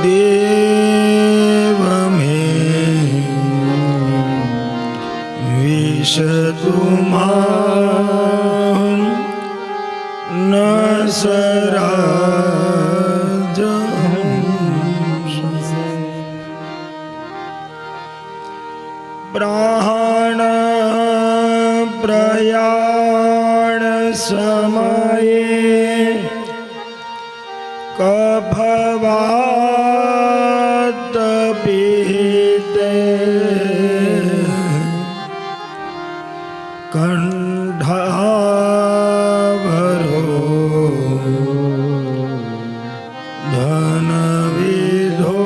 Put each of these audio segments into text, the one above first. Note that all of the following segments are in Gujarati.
देव मे विशतु मां न सराजहंस प्राण प्रयाण समये कफवात पीते कंठाभरो धनविधो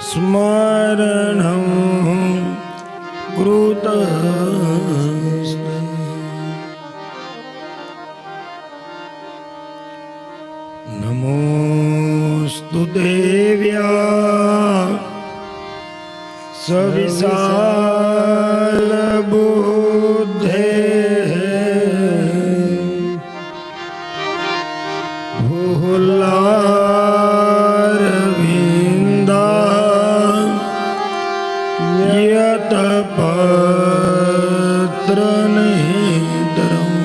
स्मरणं कृतस्ते नमोस्तु देव्या सविशाल बुद्धे भूलारविन्दा यत पत्रनेत्रम्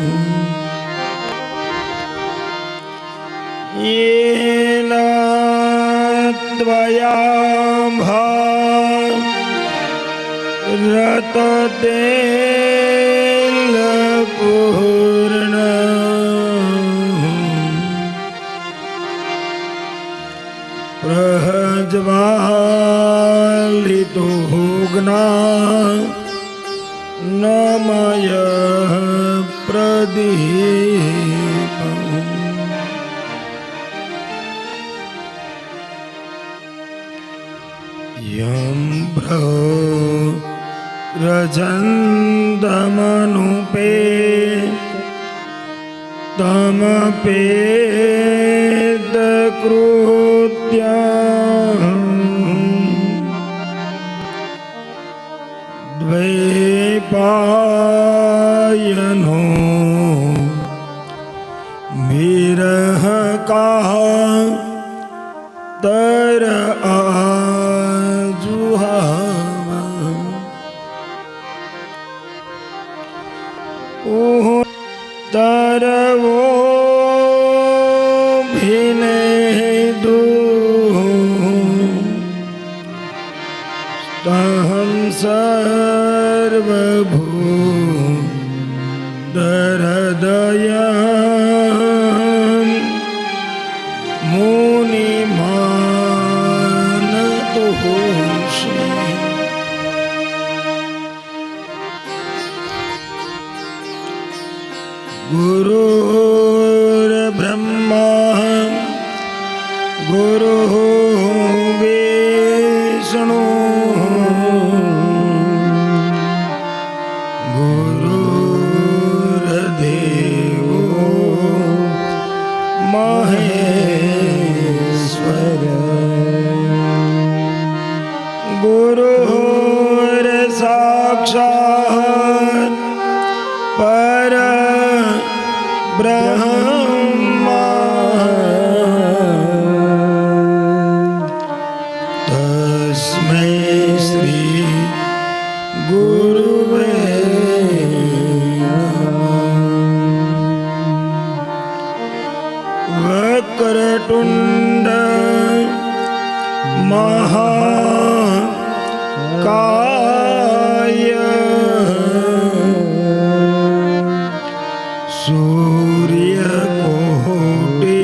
येन त्वया रततेलपूर्ण प्रज्वालितो ज्ञानमय प्रदीपम् यं रजन्तमनुपे तमपेदकृत्या द्वैपायनो विरहकाः तर आजुहाव तरवो भिनेदु तहं सर्वभूतहृदयं मुनिमानतोषि गुरुर्ब्रह्मा गुरुः विष्णु गुरुर्देवो महेश्वर गुरुर्साक्षात् परब्रह्मा तस्मै श्री गुरुवे नमः। वक्रतुण्ड महाकाय सूर्यकोटि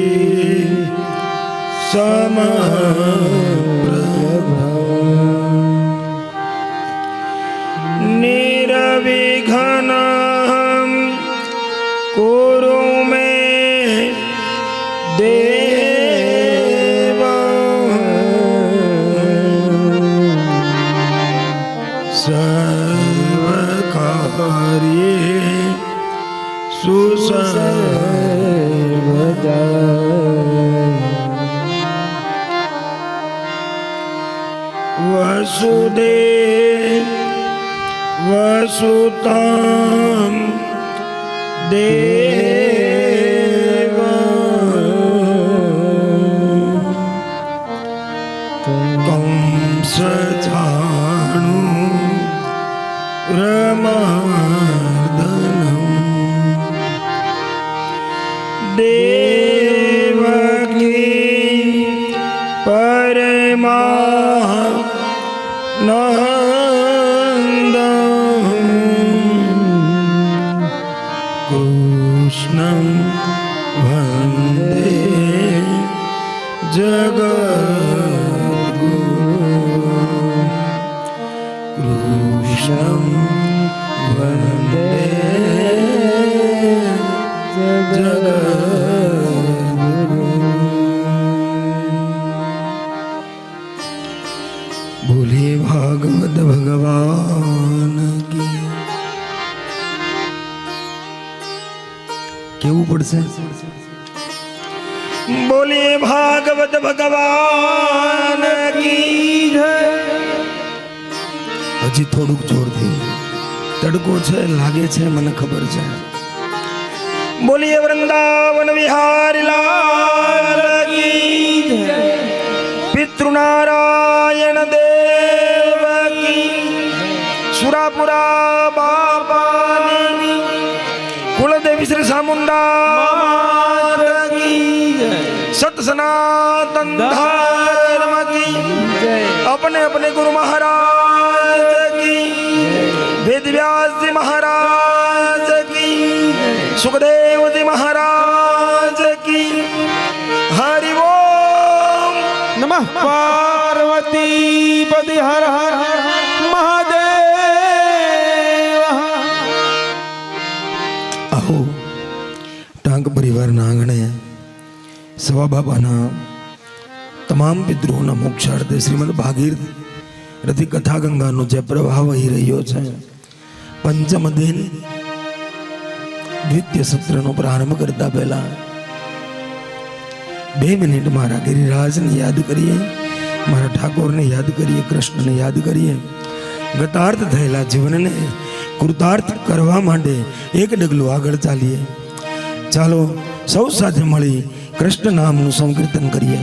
समप्रभा निर्विघ्नं कुरु मे देव सर्वकार्येषु सर्वदा वसुदेवसुतं देव कृष्णं वन्दे जगद्गुरुं कृष्णं वन्दे जगद्गुरुं। बोले भागवत भगवान की। કેવું પડશે? બોલીએ ભાગવત ભગવાન કી જય। હજી થોડુંક જોરથી, તડકો છે લાગે છે મને ખબર છે। બોલીએ વૃંદાવન વિહારી લાલ કી જય। પિતૃનારાયણ દેવ કી, સુરાપુરા બાપાની, कुलदेवी श्री चामुंडा की, सत सनातन धर्म की, अपने अपने गुरु महाराज की, वेद व्यास जी महाराज की, सुखदेव जी महाराज की। हरि ओम नमः पार्वती पति हर हर महादेव। ટાંક પરિવારના આંગણે સવા બાબાના તમામ પિતૃઓના મોક્ષાર્થે શ્રીમદ ભાગીરથી કથા ગંગાનો જે પ્રવાહ વહી રહ્યો છે, પંચમ દિન દ્વિતીય સત્રનો પ્રારંભ કરતા પહેલા 2 મિનિટ મારા ગિરિરાજને યાદ કરીએ, મારા ઠાકોરને યાદ કરીએ, કૃષ્ણને યાદ કરીએ। ગતાર્થ થયેલા જીવનને કૃતાર્થ કરવા માટે એક ડગલું આગળ ચાલીએ। ચાલો સૌ સાથે મળી કૃષ્ણ નામનું સંકીર્તન કરીએ।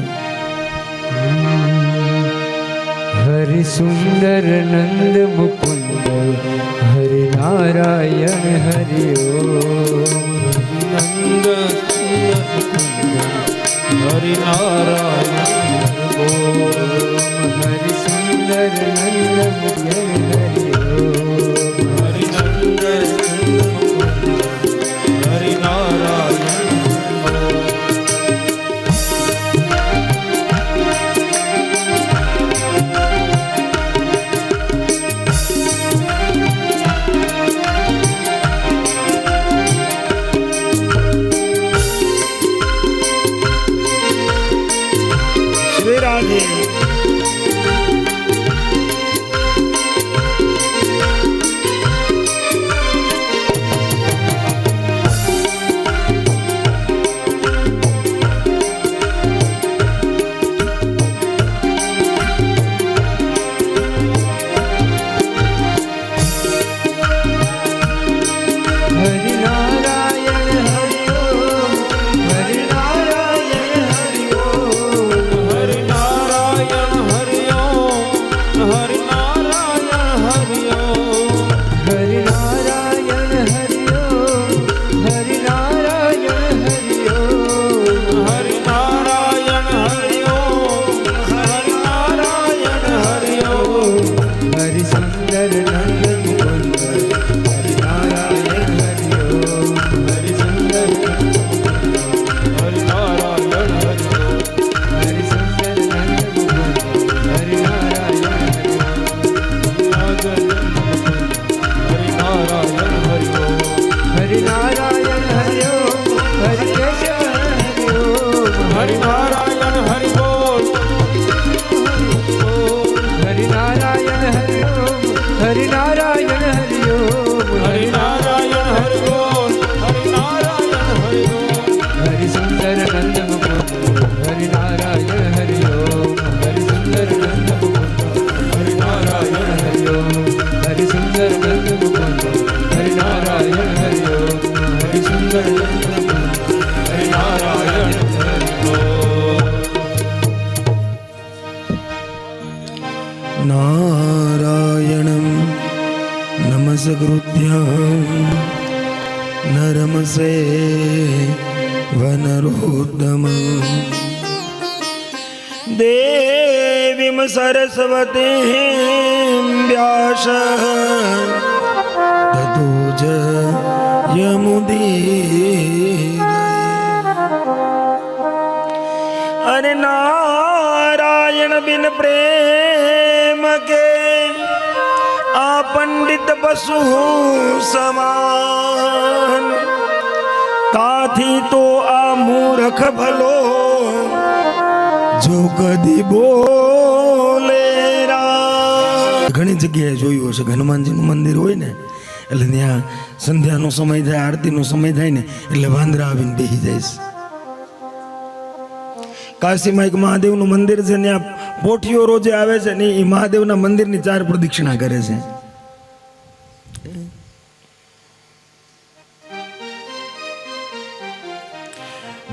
હરિ સુંદર નંદ મુકુંદ હરિ નારાયણ હરિ ઓમ। નંદ હરિ નારાયણ ઓમ। હરિ સુંદર નંદ મુકુંદ હરિ ઓમ। હરિ નંદ હરિ નારાયણ। श्री राधे। नारायणं नमस्कृत्यं नरं चैव देवीं सरस्वतीं વ્યાસ તતુજ યમુદીર અરે નારાયણ બિન પ્રેમ કે આ પંડિત પશુ સમાન કાથી તો આ મૂર્ખ ભલો જો કદી બોલે ઘણી જગ્યાએ જોયું હશે હનુમાનજીનું મંદિર હોય ને એટલે ત્યાં સંધ્યાનો સમય થાય આરતીનો સમય થાય ને એટલે વાંદરા આવીને બેસી જાય છે. કાશીમાં એક મહાદેવનું મંદિર છે ત્યાં પોઠીઓ રોજે આવે છે ને એ મહાદેવના મંદિરની 4 પ્રદક્ષિણા કરે છે.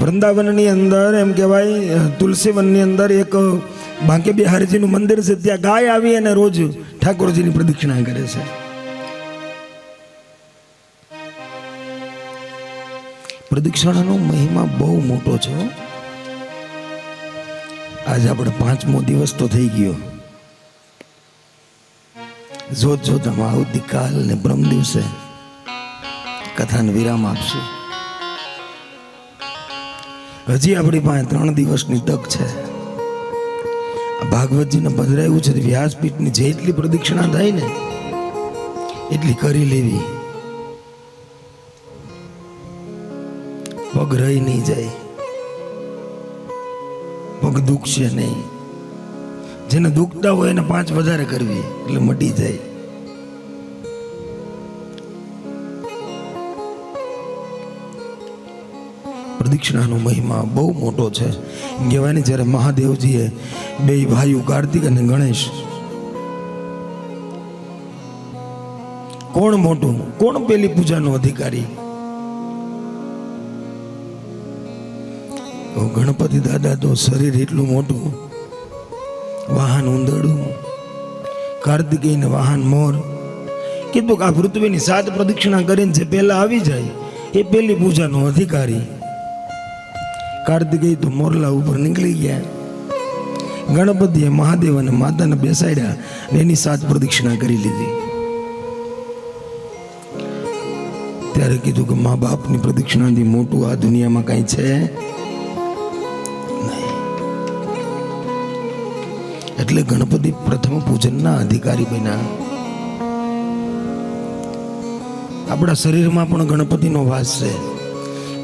વૃંદાવનની અંદર એમ કહેવાય તુલસીવનની અંદર એક બાંકે બિહારીજીનું મંદિર છે ત્યાં ગાય આવી અને રોજ ઠાકોરજીની પ્રદક્ષિણા કરે છે. પ્રદક્ષિણાનો મહિમા બહુ મોટો છે. આજે આપણે 5મો દિવસ તો થઈ ગયો. જોત જોતામાં આવતીકાલ ને બ્રહ્મ દિવસે કથાને વિરામ આપશું. હજી આપણી પાસે 3 દિવસની તક છે. ભાગવતજીને પધરાયું છે વ્યાસપીઠની જેટલી પ્રદક્ષિણા થાય ને એટલી કરી લેવી. પગ રહી નહીં જાય, પગ દુખશે નહીં. જેને દુખતા હોય એને 5 વધારે કરવી એટલે મટી જાય. પ્રદક્ષિણાનો મહિમા બહુ મોટો છે. કહેવાય ને જ્યારે મહાદેવજીએ 2 ભાઈઓ કાર્તિક અને ગણેશ, કોણ મોટું, કોણ પેલી પૂજાનો અધિકારી? ગણપતિ દાદા તો શરીર એટલું મોટું, વાહન ઉંદરડું, કાર્તિકેયને વાહન મોર. કીધું કે આ પૃથ્વીની 7 પ્રદક્ષિણા કરીને જે પહેલા આવી જાય એ પેલી પૂજાનો અધિકારી. કાર્તિકેય તો મોરલા ઉપર નીકળી ગયા. ગણપતિએ મહાદેવ અને માતાને બેસાડ્યા અને એની 7 પ્રદક્ષિણા કરી લીધી. ત્યારે કીધું કે મા બાપની પ્રદક્ષિણાથી મોટું આ દુનિયામાં કાંઈ છે નહીં. એટલે ગણપતિ પ્રથમ પૂજનના અધિકારી બન્યા. આપણા શરીરમાં પણ ગણપતિનો વાસ છે.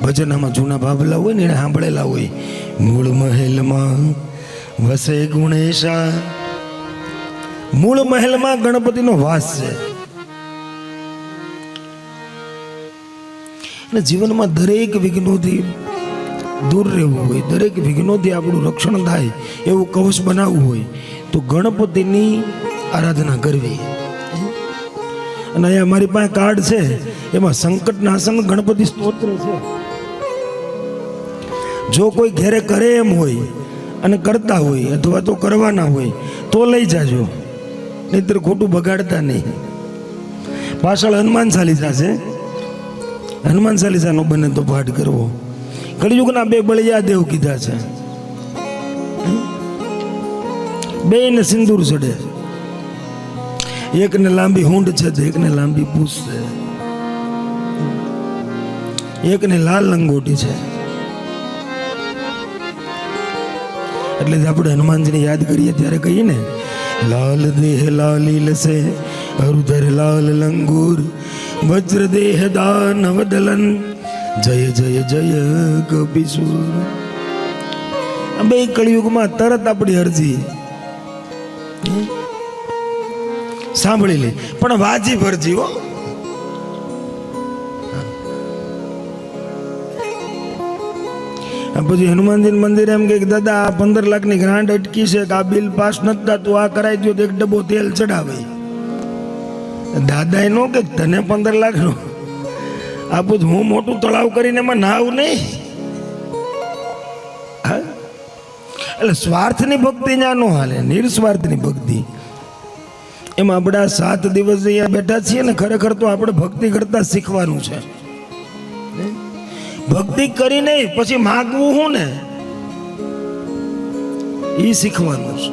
ભજનામાં જૂના બાબલા હોય ને એને સાંભળેલા હોય, મૂળ મહેલમાં વસે ગુણેશા. મૂળ મહેલમાં ગણપતિનો વાસ છે. અને જીવનમાં દરેક વિઘ્નોથી દૂર રહેવું હોય, દરેક વિઘ્નોથી આપણું રક્ષણ થાય એવું કવચ બનાવવું હોય તો ગણપતિની આરાધના કરવી. અને અહીંયા અમારી પાસે કાર્ડ છે, એમાં સંકટનાશન ગણપતિ સ્તોત્ર છે. જો કોઈ ઘેરે કરે એમ હોય અને કરતા હોય અથવા તો કરવાના હોય તો લઈ જાજો, નહીતર ખોટું બગાડતા નહીં. પાછળ હનુમાન ચાલીસા છે, હનુમાન ચાલીસાનો બને તો પાઠ કરવો. કળિયુગના 2 બળિયા દેવ કીધા છે, 2 ને સિંદૂર ચડે. એકને લાંબી હૂંડ છે તો એકને લાંબી પૂછ છે, એકને લાલ લંગોટી છે. એટલે જ આપણે હનુમાનજીને યાદ કરીએ ત્યારે કહીએ ને, લાલ દેહ લાલીલ સે હરુધર લાલ લંગૂર, વજ્ર દેહ દાનવ દલન, જય જય જય કપિસુર. આ 2 કળિયુગમાં તરત આપણી અરજી સાંભળી લે, પણ વાજી ભરજી હો. પછી હનુમાનજી મંદિર એમ કે દાદા આ 15 લાખની ગ્રાન્ટ અટકી છે કે આ બિલ પાસ નથી થતું, આ કરાવી દો તો 1 ડબ્બો તેલ ચડાવે. દાદા એનો કે તને 15 લાખનો આપું, હું મોટું તળાવ કરીને એમાં નાવું નહીં. એટલે સ્વાર્થની ભક્તિ ત્યાં ન હાલે, નિર્સ્વાર્થની ભક્તિ. એમાં આપણે 7 દિવસ અહીંયા બેઠા છીએ ને, ખરેખર તો આપણે ભક્તિ કરતા શીખવાનું છે. ભક્તિ કરી નહીં પછી માગવું હું ને એ શીખવાનું છે.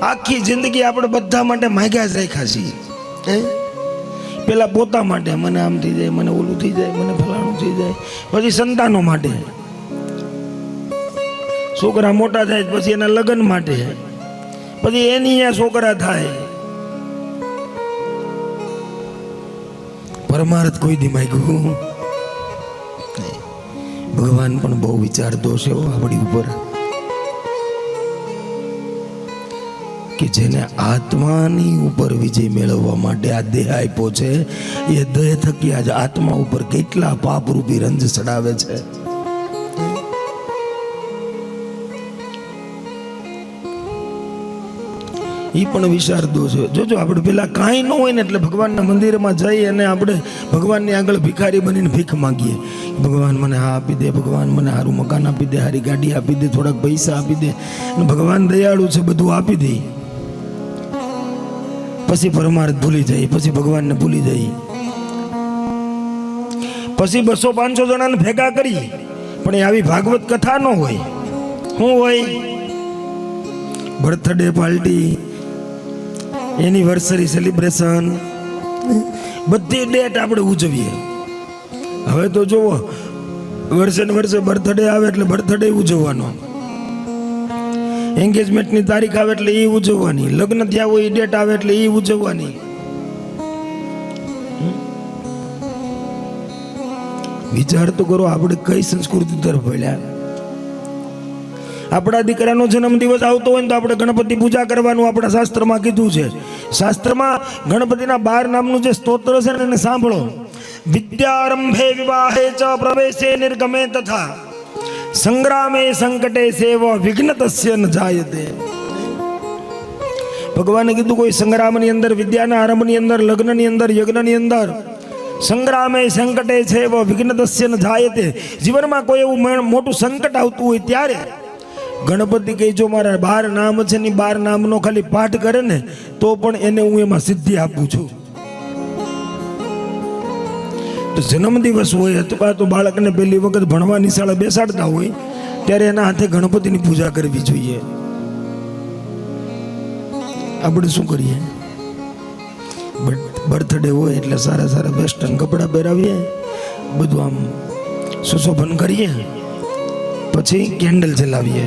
આખી જિંદગી આપણે બધા માટે માગ્યા જ રાખ્યા છીએ હે પેલા પોતા માટે મને આમ થઈ જાય, મને ઓલું થઈ જાય, મને ફલાણું થઈ જાય, પછી સંતાનો માટે, છોકરા મોટા થાય પછી એના લગ્ન માટે, પછી એની અહીંયા છોકરા થાય. પરમાર્થ કોઈ દી માગ્યું ભગવાન પણ બહુ વિચારતો છે આપણી ઉપર કે જેને આત્માની ઉપર વિજય મેળવવા માટે આ દેહ આપ્યો છે એ દેહ થકી આજ આત્મા ઉપર કેટલા પાપરૂપી રંજ ચડાવે છે. એ પણ વિચારતો છે. જોજો આપણે પેલા કાંઈ ન હોય ને એટલે ભગવાનના મંદિરમાં જઈ અને આપણે ભગવાનની આગળ ભિખારી બનીને ભીખ માંગીએ. ભગવાન મને આ આપી દે, ભગવાન મને સારું મકાન આપી દે, સારી ગાડી આપી દે, થોડાક પૈસા આપી દે. ભગવાન દયાળુ છે, બધું આપી દે. પછી પરમાર્થ ભૂલી જાય, પછી ભગવાનને ભૂલી જાય. પછી 200-500 જણાને ભેગા કરી પણ આવી ભાગવત કથા ન હોય. શું હોય? બર્થડે પાર્ટી, એનિવર્સરી સેલિબ્રેશન, બધી ડેટ આપણે ઉજવીએ. હવે તો જુઓ વર્ષે ને વર્ષે બર્થડે આવે એટલે બર્થડે ઉજવવાનો, એન્ગેજમેન્ટની તારીખ આવે એટલે એ ઉજવવાની, લગ્ન થયા હોય એ ડેટ આવે એટલે એ ઉજવવાની. વિચાર તો કરો આપણે કઈ સંસ્કૃતિ તરફ વળ્યા. આપણા દીકરાનો જન્મદિવસ આવતો હોય ને તો આપણે ગણપતિ પૂજા કરવાનું આપણા શાસ્ત્રમાં કીધું છે. શાસ્ત્રમાં ગણપતિના 12 નામનું જે સ્તોત્ર છે ને એને સાંભળો. વિદ્યારંભે વિવાહે ચ પ્રવેશે નિર્ગમે તથા સંગ્રામે સંકટે સેવ વિઘ્ન તસ્ય ન જાયતે. ભગવાને કીધું કોઈ સંગ્રામની અંદર, વિદ્યાના આરંભની અંદર, લગ્નની અંદર, યજ્ઞની અંદર, સંગ્રામે સંકટે સેવ વિઘ્ન તસ્ય ન જાયતે. જીવનમાં કોઈ એવું મોટું સંકટ આવતું હોય ત્યારે ગણપતિ કહે જો મારા 12 નામ છે ને 12 નામનો ખાલી પાઠ કરે ને તો પણ એને હું એમાં સિદ્ધિ આપું છું. તો જન્મદિવસ હોય અથવા તો બાળકને પહેલી વખત ભણવા નિશાળે બેસાડતા હોય ત્યારે એના હાથે ગણપતિની પૂજા કરવી જોઈએ. આપણે શું કરીએ? બર્થડે હોય એટલે સારા સારા વેસ્ટર્ન કપડાં પહેરાવીએ, બધું આમ સુશોભન કરીએ, પછી કેન્ડલ જલાવીએ,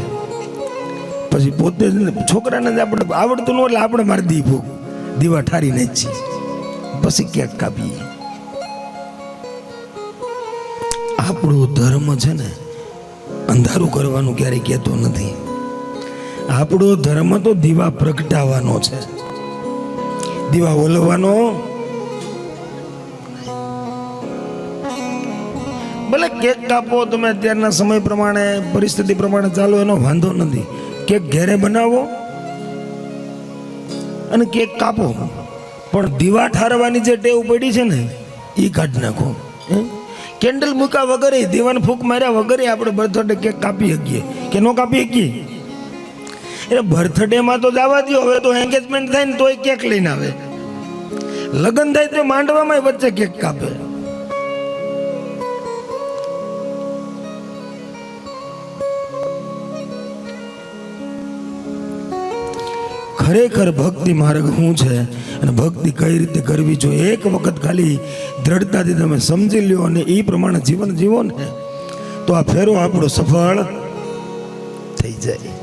પછી પોતે છોકરાને આપણે આવડતું ન એટલે આપણે મારી દઈએ, દીવા ઠારીને જ છીએ, પછી કેક કાપીએ. આપણો ધર્મ છે ને અંધારું કરવાનું ક્યારેય કહેતો નથી. આપણો ધર્મ તો દીવા પ્રગટાવવાનો છે, દીવા ઓલવાનો. ભલે કેક કાપો તમે અત્યારના સમય પ્રમાણે, પરિસ્થિતિ પ્રમાણે ચાલો, એનો વાંધો નથી. કેક ઘેરે બનાવો અને કેક કાપો, પણ દીવા ઠારવાની જે ટેવ પડી છે ને એ કાઢી નાખો. કેન્ડલ મૂકા વગર, દીવાને ફૂંક માર્યા વગર આપણે બર્થડે કેક કાપી શકીએ કે ન કાપી શકીએ? એટલે બર્થડેમાં તો જવા દો. હવે તો એન્ગેજમેન્ટ થાય ને તોય કેક લઈને આવે, લગ્ન થાય તો માંડવામાં વચ્ચે કેક કાપે. ખરેખર ભક્તિ માર્ગ શું છે અને ભક્તિ કઈ રીતે કરવી જોઈએ એક વખત ખાલી દ્રઢતાથી તમે સમજી લ્યો અને એ પ્રમાણે જીવન જીવો ને તો આ ફેરો આપણો સફળ થઈ જાય.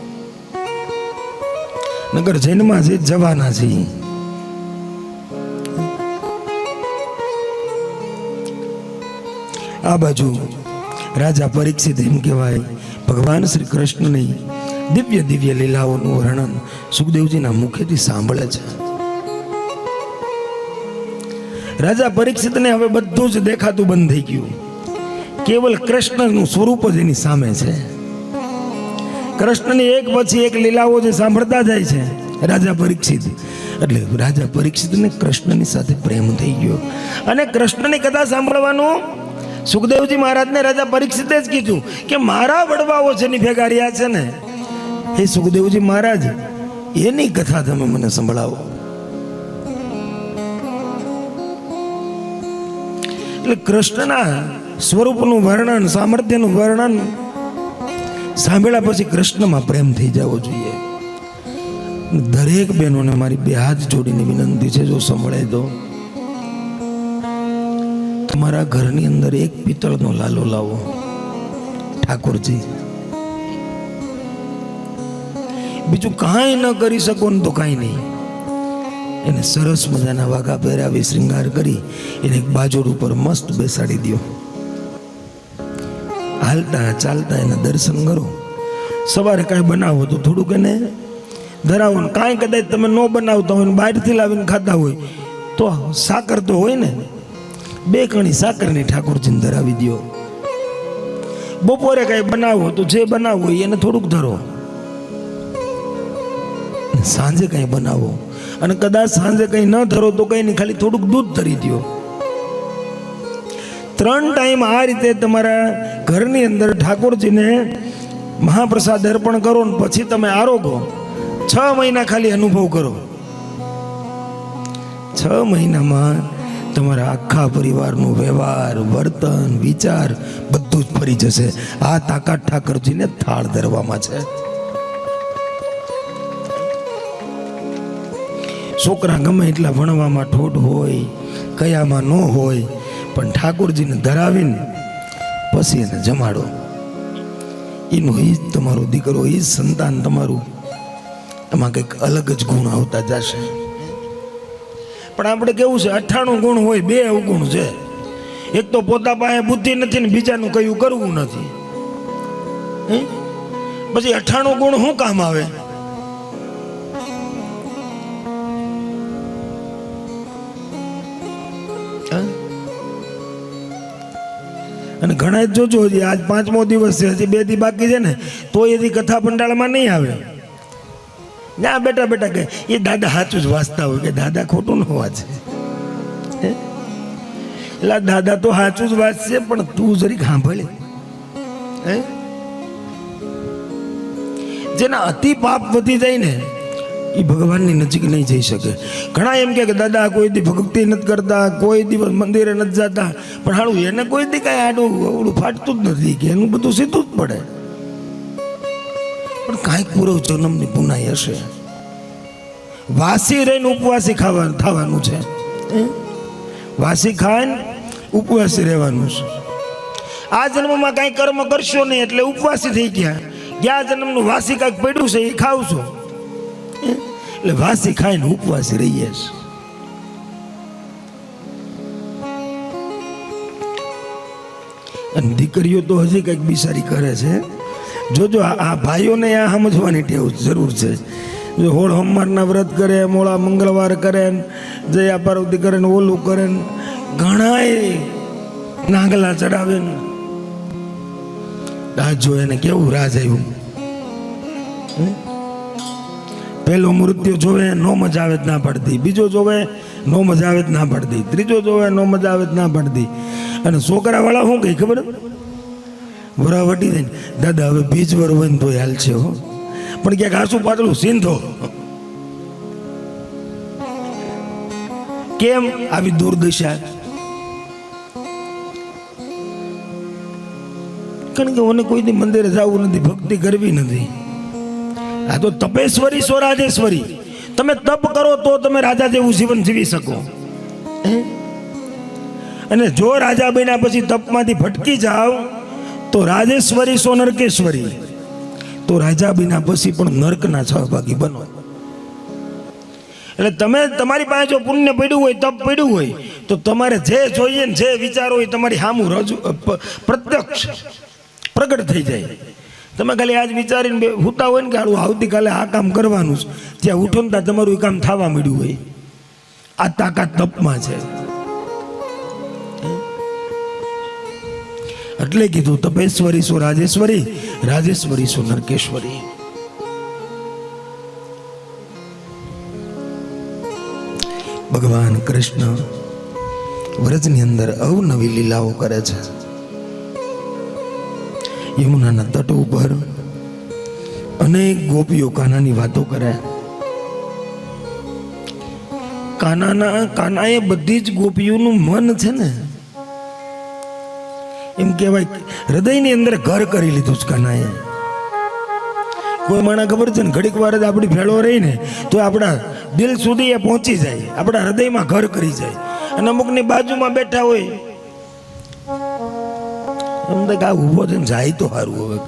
નગર જૈનમાં છે જવાના છે. આ બાજુ રાજા પરીક્ષિત એમ કહેવાય ભગવાન શ્રી કૃષ્ણની દિવ્ય દિવ્ય લીલાઓનું વર્ણન સુખદેવજીના મુખેથી સાંભળે છે. રાજા પરીક્ષિતને હવે બધું જ દેખાતું બંધ થઈ ગયું. કેવલ કૃષ્ણનું સ્વરૂપ જ એની સામે છે. કૃષ્ણની એક પછી એક લીલાઓ જે સાંભળતા જાય છે રાજા પરીક્ષિત, એટલે રાજા પરીક્ષિતને કૃષ્ણની સાથે પ્રેમ થઈ ગયો. અને કૃષ્ણની કથા સાંભળવાનું સુખદેવજી મહારાજને રાજા પરીક્ષિતે જ કીધું કે મારા વડવાઓ જેની ભેગા રહ્યા છે ને હે સુખદેવજી મહારાજ એની કથા તમે મને સંભળાવો. એટલે કૃષ્ણના સ્વરૂપનું વર્ણન, સામર્થ્યનું વર્ણન સાંભળ્યા પછી કૃષ્ણમાં પ્રેમ થઈ જવો જોઈએ. દરેક બહેનોને મારી બે હાથ જોડીને વિનંતી છે, જો સંભળે તો તમારા ઘરની અંદર એક પિત્તળનો લાલો લાવો. ઠાકોરજી બીજું કાંઈ ન કરી શકો ને તો કાંઈ નહીં, એને સરસ મજાના વાઘા પહેરાવી શ્રૃંગાર કરી એને એક બાજોડ ઉપર મસ્ત બેસાડી દો. હાલતા ચાલતા એના દર્શન કરો. સવારે કાંઈ બનાવો તો થોડુંક એને ધરાવો ને કાંઈ કદાચ તમે ન બનાવતા હોય ને બહારથી લાવીને ખાતા હોય તો સાકર તો હોય ને, 2 કણી સાકરની ઠાકોરજીને ધરાવી દો. બપોરે કાંઈ બનાવો તો જે બનાવો એને થોડુંક ધરો. સાંજે કંઈ બનાવો અને કદાચ સાંજે કંઈ ન ધરો તો કંઈ નહીં, ખાલી થોડુંક દૂધ ધરી દો. 3 ટાઈમ આ રીતે તમારા ઘરની અંદર ઠાકોરજીને મહાપ્રસાદ અર્પણ કરો ને પછી તમે આરોગો. 6 મહિના ખાલી અનુભવ કરો. 6 મહિનામાં તમારા આખા પરિવારનો વ્યવહાર, વર્તન, વિચાર બધું જ ફરી જશે. આ તાકાત ઠાકોરજીને થાળ ધરવામાં છે. છોકરા ગમે એટલા ભણવામાં ઠોઠ હોય, કયામાં ન હોય, પણ ઠાકોરજીને ધરાવીને પછી એને જમાડો. એનો એ જ તમારો દીકરો, એ જ સંતાન તમારું, એમાં કંઈક અલગ જ ગુણ આવતા જશે. પણ આપણે કેવું છે, 98 ગુણ હોય, 2 અવગુણ છે. એક તો પોતા પાસે બુદ્ધિ નથી ને બીજાનું કયું કરવું નથી. પછી 98 ગુણ શું કામ આવે? અને ઘણા જોજો હજી આજ 5મો દિવસ છે, હજી 2 દી બાકી છે ને, તો એથી કથા પંડાળમાં નહીં આવે. ના બેટા બેટા કે એ દાદા સાચું જ વાંચતા હોય, કે દાદા ખોટું ન વાંચે. એટલે દાદા તો સાચું જ વાંચશે, પણ તું જરીક સાંભળે. જેના અતિ પાપ વધી જાય ને એ ભગવાનની નજીક નહીં જઈ શકે. ઘણા એમ કે દાદા કોઈ દી ભક્તિ નથી કરતા, કોઈ દિવસ મંદિરે નથી જતા, પણ હાલું એને કોઈ દી કાંઈ આડું અવડું ફાટતું જ નથી, કે એનું બધું સીધું જ પડે. પણ કાંઈક પૂર્વ જન્મની પુનાઈ હશે. વાસી રહીને ઉપવાસી થવાનું છે. વાસી ખાઈને ઉપવાસી રહેવાનું છે. આ જન્મમાં કાંઈ કર્મ કરશો નહીં એટલે ઉપવાસી થઈ ગયા. ગયા જન્મનું વાસી કાંઈક પડ્યું છે એ ખાવ છો, એટલે વાસી ખાઈને ઉપવાસી રહીએ છે. અને દીકરીઓ તો હજી કંઈક બિચારી કરે છે. જોજો આ ભાઈઓને આ સમજવાની ટેવ જરૂર છે. જો હોળ હોમવારના વ્રત કરે, મોળા મંગળવાર કરે, જયા પાર્વતી કરે ને ઓલું કરે ને ઘણાય નાગલા ચડાવે ને રાજ જો એને કેવું રાજ આવ્યું. પહેલો મૃત્યુ જોવે નો મજા આવે જ ના પડતી, બીજો જોવે નો મજા આવે જ ના પડતી, ત્રીજો જોવે નો મજા આવે જ ના પડતી. અને છોકરાવાળા શું કહે ખબર? વરા વટી જાય દાદા હવે બીજ વર હોય ને તો હાલ છે હો, પણ ક્યાંક આસુ પાતળું સીંધો. કેમ આવી દુર્દશા? કારણ કે મને કોઈ દી મંદિરે જવું નથી, ભક્તિ કરવી નથી. આ તો તપેશ્વરી સો રાજેશ્વરી. તમે તપ કરો તો તમે રાજા જેવું જીવન જીવી શકો. અને જો રાજા બન્યા પછી તપમાંથી ભટકી જાઓ તો રાજેશ્વરી સો નરકેશ્વરી. તો રાજા બન્યા પછી પણ નરકના સહભાગી બનો. એટલે તમે તમારી પાસે જો પુણ્ય પડ્યું હોય, તપ પડ્યું હોય, તો તમારે જે જોઈએ ને જે વિચારો હોય તમારી સામું રજૂ પ્રત્યક્ષ પ્રગટ થઈ જાય. તમે ખાલી આજ વિચારીને હુતા હોય ને કે હાલું આવતીકાલે આ કામ કરવાનું છે, ત્યાં ઉઠો ને ત્યાં તમારું એ કામ થવા મળ્યું હોય. આ તાકાત તપમાં છે. એટલે કીધું તપેશ્વરી સો રાજેશ્વરી, રાજેશ્વરી સો નરકેશ્વરી. ભગવાન કૃષ્ણ વ્રજની અંદર અવનવી લીલાઓ કરે છે. યમુનાના તટ ઉપર અનેક ગોપીઓ કાનાની વાતો કરે. કાનાએ બધી જ ગોપીઓનું મન છે ને એમ કહેવાય હૃદયની અંદર ઘર કરી લીધું છે કાનાએ. કોઈ માણસ ખબર છે ને ઘડીક વાર જ આપણી ભેળો રહી ને તો આપણા દિલ સુધી એ પહોંચી જાય, આપણા હૃદયમાં ઘર કરી જાય. અને અમુકની બાજુમાં બેઠા હોય એમ તો કે આ ઊભો થઈને જાય તો સારું. હવે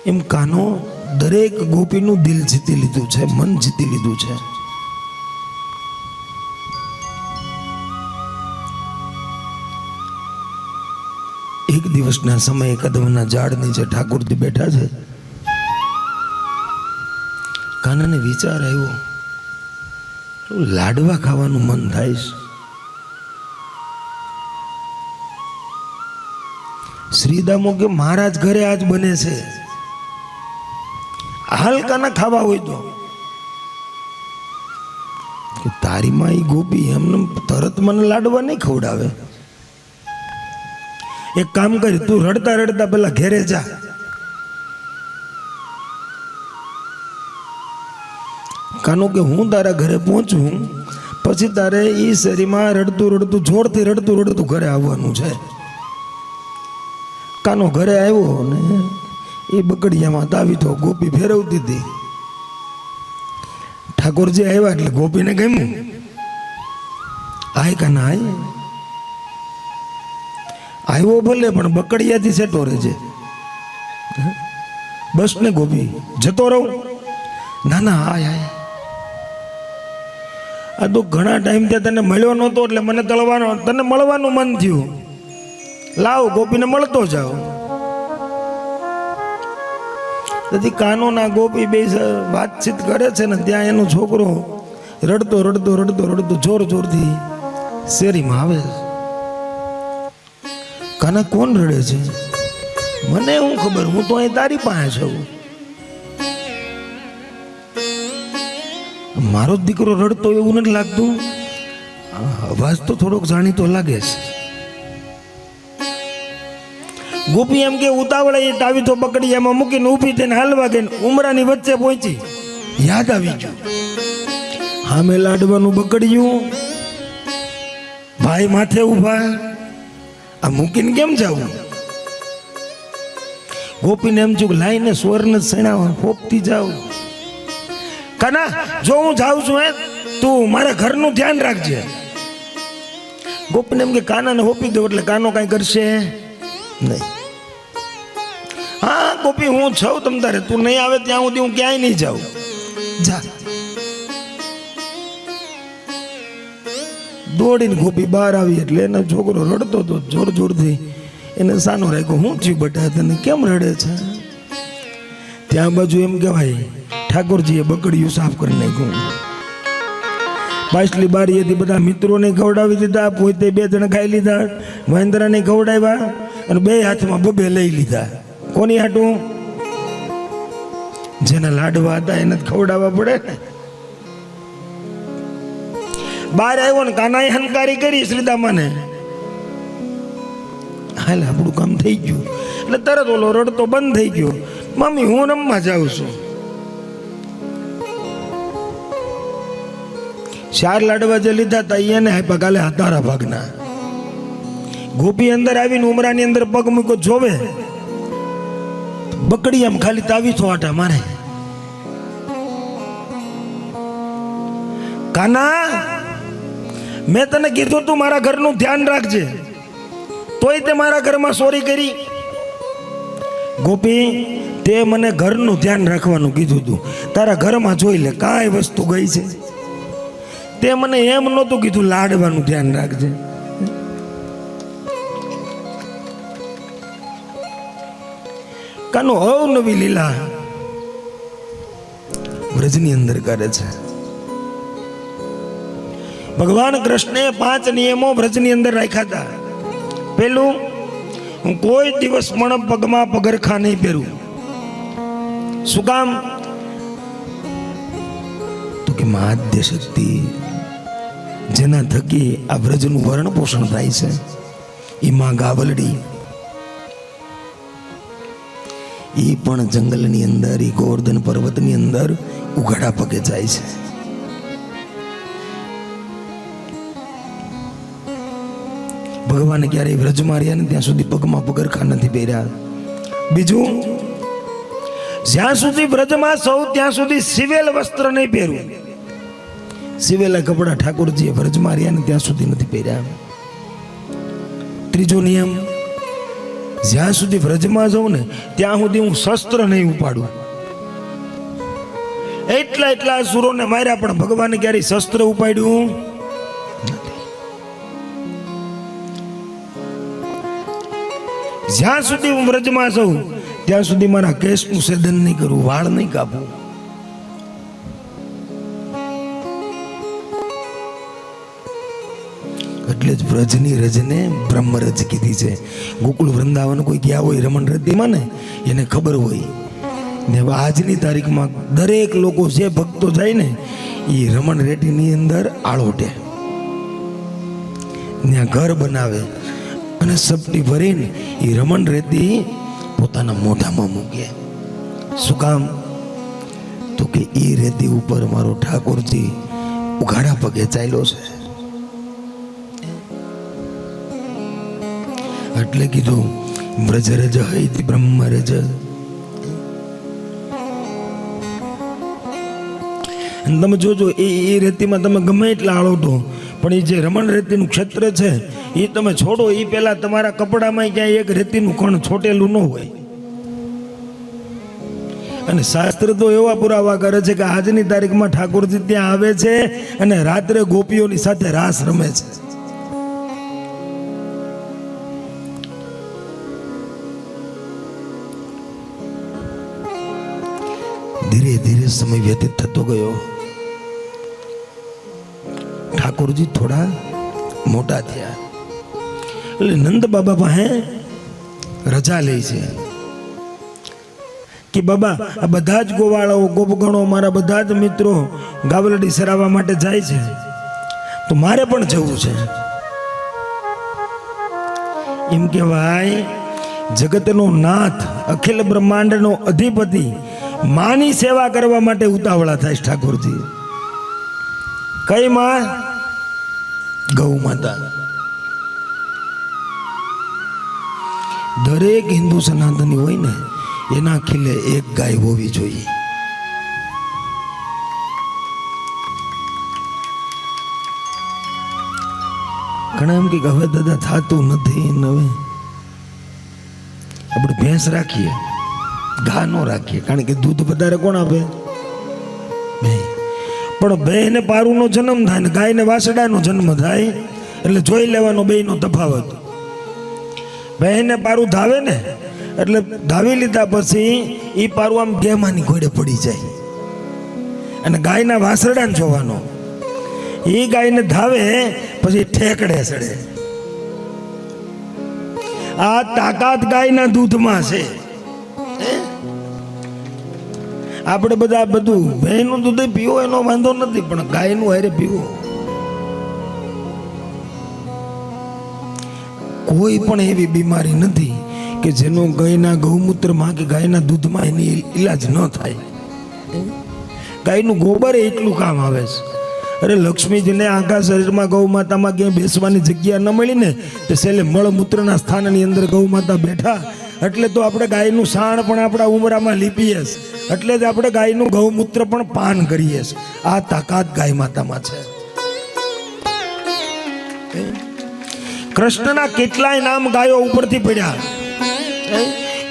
એમ કાનો દરેક ગોપીનું દિલ જીતી લીધું છે, મન જીતી લીધું છે. એક દિવસના સમયે કદમના ઝાડ નીચે ઠાકોરજી બેઠા છે. કાનાને વિચાર આવ્યો, લાડવા ખાવાનું મન થાય છે. શ્રીદામો કે મહારાજ ઘરે આજ બને છે, હાલ કાના ખાવા હોય તો. તારી માં ઈ ગોપી એમને તરત મને લાડવા નહીં ખવડાવે. એક કામ કરી, તું રડતા રડતા પેલા ઘેરે જા. કાનો કે હું તારા ઘરે પહોંચું પછી તારે ઈ શરીરમાં રડતું રડતું જોરથી રડતું રડતું ઘરે આવવાનું છે. કાનો ઘરે આવ્યો ને એ બકડિયામાં તાવી તો ગોપી ફેરવતી હતી. ઠાકોરજી આવ્યા એટલે ગોપીને ગમ્યું. આય કાના આય. આવ્યો ભલે પણ બકડિયાથી સેટો રહેજે. બસ ને ગોપી જતો રહું? ના ના આય આય. આ તો ઘણા ટાઈમ ત્યાં તને મળ્યો નહોતો એટલે મને તને મળવાનું મન થયું. લાવ ગોપીને મળતો જાઓ. તેથી કાનો ના ગોપી બે વાતચીત કરે છે ને ત્યાં એનો છોકરો રડતો રડતો રડતો રડતો જોર જોરથી શેરીમાં આવે. કાના કોણ રડે છે? મને શું ખબર, હું તો અહીં તારી પાસે છું. મારો દીકરો રડતો એવું નથી લાગતું, અવાજ તો થોડોક જાણીતો લાગે છે. ગોપી એમ કે ઉતાવળે એ તાવી તો પકડી એમાં મૂકીને ઊભી થઈને હાલવા ગઈ. ઉમરાની વચ્ચે પહોંચી, યાદ આવી ગયું. હામે લાડવાનું બકડ્યું, ભાઈ માથે ઊભા, આ મૂકીને કેમ જાવું? ગોપીને એમ છું લાઈને સ્વરને સણાવા ફોપતી જાઉં. કાના જો હું જાઉં છું તું મારા ઘરનું ધ્યાન રાખજે. ગોપીને એમ કે કાનાને હોપી દો એટલે કાનો કાંઈ કરશે નહીં. હા ગોપી હું છું તમ તારે, તું નહીં આવે ત્યાં સુધી હું ક્યાંય નહીં જાઉં. જા. દોડીને ગોપી બહાર આવી એટલે એનો છોકરો રડતો હતો જોર જોરથી. એને સાનો રાખ્યો, હું થયું બટા તને કેમ રડે છે? ત્યાં બાજુ એમ કહેવાય ઠાકોરજીએ બકડીયું સાફ કરી નાખ્યું. પાછલી બારીએથી બધા મિત્રોને ખવડાવી દીધા, પોતે 2 જણ ખાઈ લીધા, મહેન્દ્રને ખવડાવ્યા અને 2 હાથમાં બબે લઈ લીધા. કોની હાટું? જેના લાડવા હતા એને જ ખવડાવવા પડે ને. બહાર આવ્યો ને કાનાએ હનકારી કરી શ્રીદામાને, હાલ આપણું કામ થઈ ગયું. એટલે તરત ઓલો રડતો બંધ થઈ ગયો. મમ્મી હું રમવા જાઉં છું. 4 લાડવા જે લીધા હતા એને આપ્યા કાલે તારા ભાગના. ગોપી અંદર આવીને ઉમરાની અંદર પગ મૂકો જોવે, બકડી આમ ખાલી તાવી છો આટા મારે. કાના મેં તને કીધું તું મારા ઘરનું ધ્યાન રાખજે, તોય તે મારા ઘરમાં ચોરી કરી. ગોપી તે મને ઘરનું ધ્યાન રાખવાનું કીધું તું, તારા ઘરમાં જોઈ લે કાંઈ વસ્તુ ગઈ છે. તે મને એમ નહોતું કીધું લાડવાનું ધ્યાન રાખજે. કાનો અવનવી લીલા વ્રજની અંદર કરે છે. ભગવાન કૃષ્ણે 5 નિયમો વ્રજની અંદર રાખ્યા હતા. પેલું, હું કોઈ દિવસ પણ પગમાં પગરખા નહીં પહેરું. શું કામ? તો કે આદ્ય શક્તિ જેના થકી આ વ્રજનું વરણ પોષણ થાય છે એ માં ગાવલડી, એ પણ જંગલની અંદર, એ ગોવર્ધન પર્વતની અંદર ઉઘાડા પગે જાય છે. ભગવાને ક્યારેય વ્રજમાં રહ્યા ને ત્યાં સુધી પગમાં પગરખા નથી પહેર્યા. બીજું, જ્યાં સુધી વ્રજમાં સૌ ત્યાં સુધી સિવેલ વસ્ત્ર નહીં પહેરવું. સિવેલા કપડા ઠાકોરજીએ વ્રજમાં રહ્યા ને ત્યાં સુધી નથી પહેર્યા. ત્રીજો નિયમ, જ્યાં સુધી વ્રજમાં જાઉં ને ત્યાં સુધી હું શસ્ત્ર નહીં ઉપાડું. એટલા અસુરોને માર્યા પણ ભગવાને ક્યારેય શસ્ત્ર ઉપાડ્યું નથી. જ્યાં સુધી હું વ્રજમાં છું ત્યાં સુધી મારા કેશનું છેદન નહીં કરવું, વાળ નહીં કાપવું. એટલે જ વ્રજની રજને બ્રહ્મરજ કીધી છે. ગોકુળ વૃંદાવન કોઈ ગયા હોય રમણ રતિમાં ને એને ખબર હોય ને. આજની તારીખમાં દરેક લોકો જે ભક્તો જાય ને એ રમણ રેતીની અંદર આળોટે, ત્યાં ઘર બનાવે અને સપટી ભરીને એ રમણ રેતી પોતાના મોઢામાં મૂકે. શું કામ? તો કે એ રેતી ઉપર મારો ઠાકોરજી ઉઘાડા પગે ચાલ્યો છે. એટલે કીધું વ્રજરજ હૈ બ્રહ્મરજ. તમે જોજો એ રેતીમાં તમે ગમે એટલા આળોટો પણ એ જે રમણ રેતીનું ક્ષેત્ર છે એ તમે છોડો એ પહેલા તમારા કપડામાં ક્યાંય એક રેતીનું કણ છોટેલું ન હોય. અને શાસ્ત્ર તો એવા પુરાવા કરે છે કે આજની તારીખમાં ઠાકોરજી ત્યાં આવે છે અને રાત્રે ગોપીઓની સાથે રાસ રમે છે. ધીરે ધીરે સમય વ્યતીત થતો ગયો. ઠાકોરજી થોડા મોટા થયા એટલે નંદ બાબા પાસે રજા લે છે કે બાબા આ બધા જ ગોવાળાઓ ગોપગણો મારા બધા જ મિત્રો ગાવલડી સરાવવા માટે જાય છે તો મારે પણ જવું છે. એમ કહેવાય જગતનો નાથ અખિલ બ્રહ્માંડનો અધિપતિ માની સેવા કરવા માટે ઉતાવળા થાય ઠાકોરજી. કઈ માં? ગૌ માતા. દરેક હિન્દુ સનાતની હોય ને એના ખીલે એક ગાય હોવી જોઈએ. ઘણા એમ કે હવે દાદા થતું નથી, હવે આપણે ભેંસ રાખીએ, ઘા નો રાખીએ, કારણ કે દૂધ વધારે કોણ આપે? પણ બેને પારુનો જન્મ થાય ને ગાયને વાસડાનો જન્મ થાય એટલે જોઈ લેવાનો બેયનો તફાવત. બેને પારું ધાવે ને એટલે ધાવી લીધા પછી એ પારું આમ ગેમાની ઘોડે પડી જાય અને ગાયના વાસડાને જોવાનો. એ ગાયને ધાવે પછી ઠેકડે ચડે. આ તાકાત ગાયના દૂધમાં છે. આપણે બધા બધું ભેંનું દૂધ પીવો એનો વાંધો નથી પણ ગાયનું હારે પીવો. કોઈ પણ એવી બીમારી નથી કે જેનો ગાયના ગૌમૂત્રમાં કે ગાયના દૂધમાં એની ઈલાજ ન થાય. ગાયનું ગોબર એટલું કામ આવે છે. અરે લક્ષ્મીજીને આખા શરીરમાં ગૌ માતામાં ક્યાંય બેસવાની જગ્યા ન મળી ને તો છેલ્લે મળમૂત્રના સ્થાનની અંદર ગૌ માતા બેઠા એટલે તો આપણે ગાયનું સાણ પણ આપણા ઉમરામાં લીપીએ, એટલે જ આપણે ગાયનું ગૌમૂત્ર પણ પાન કરીએ. આ તાકાત ગાય માતામાં છે. કૃષ્ણના કેટલાય નામ ગાયો ઉપરથી પડ્યા.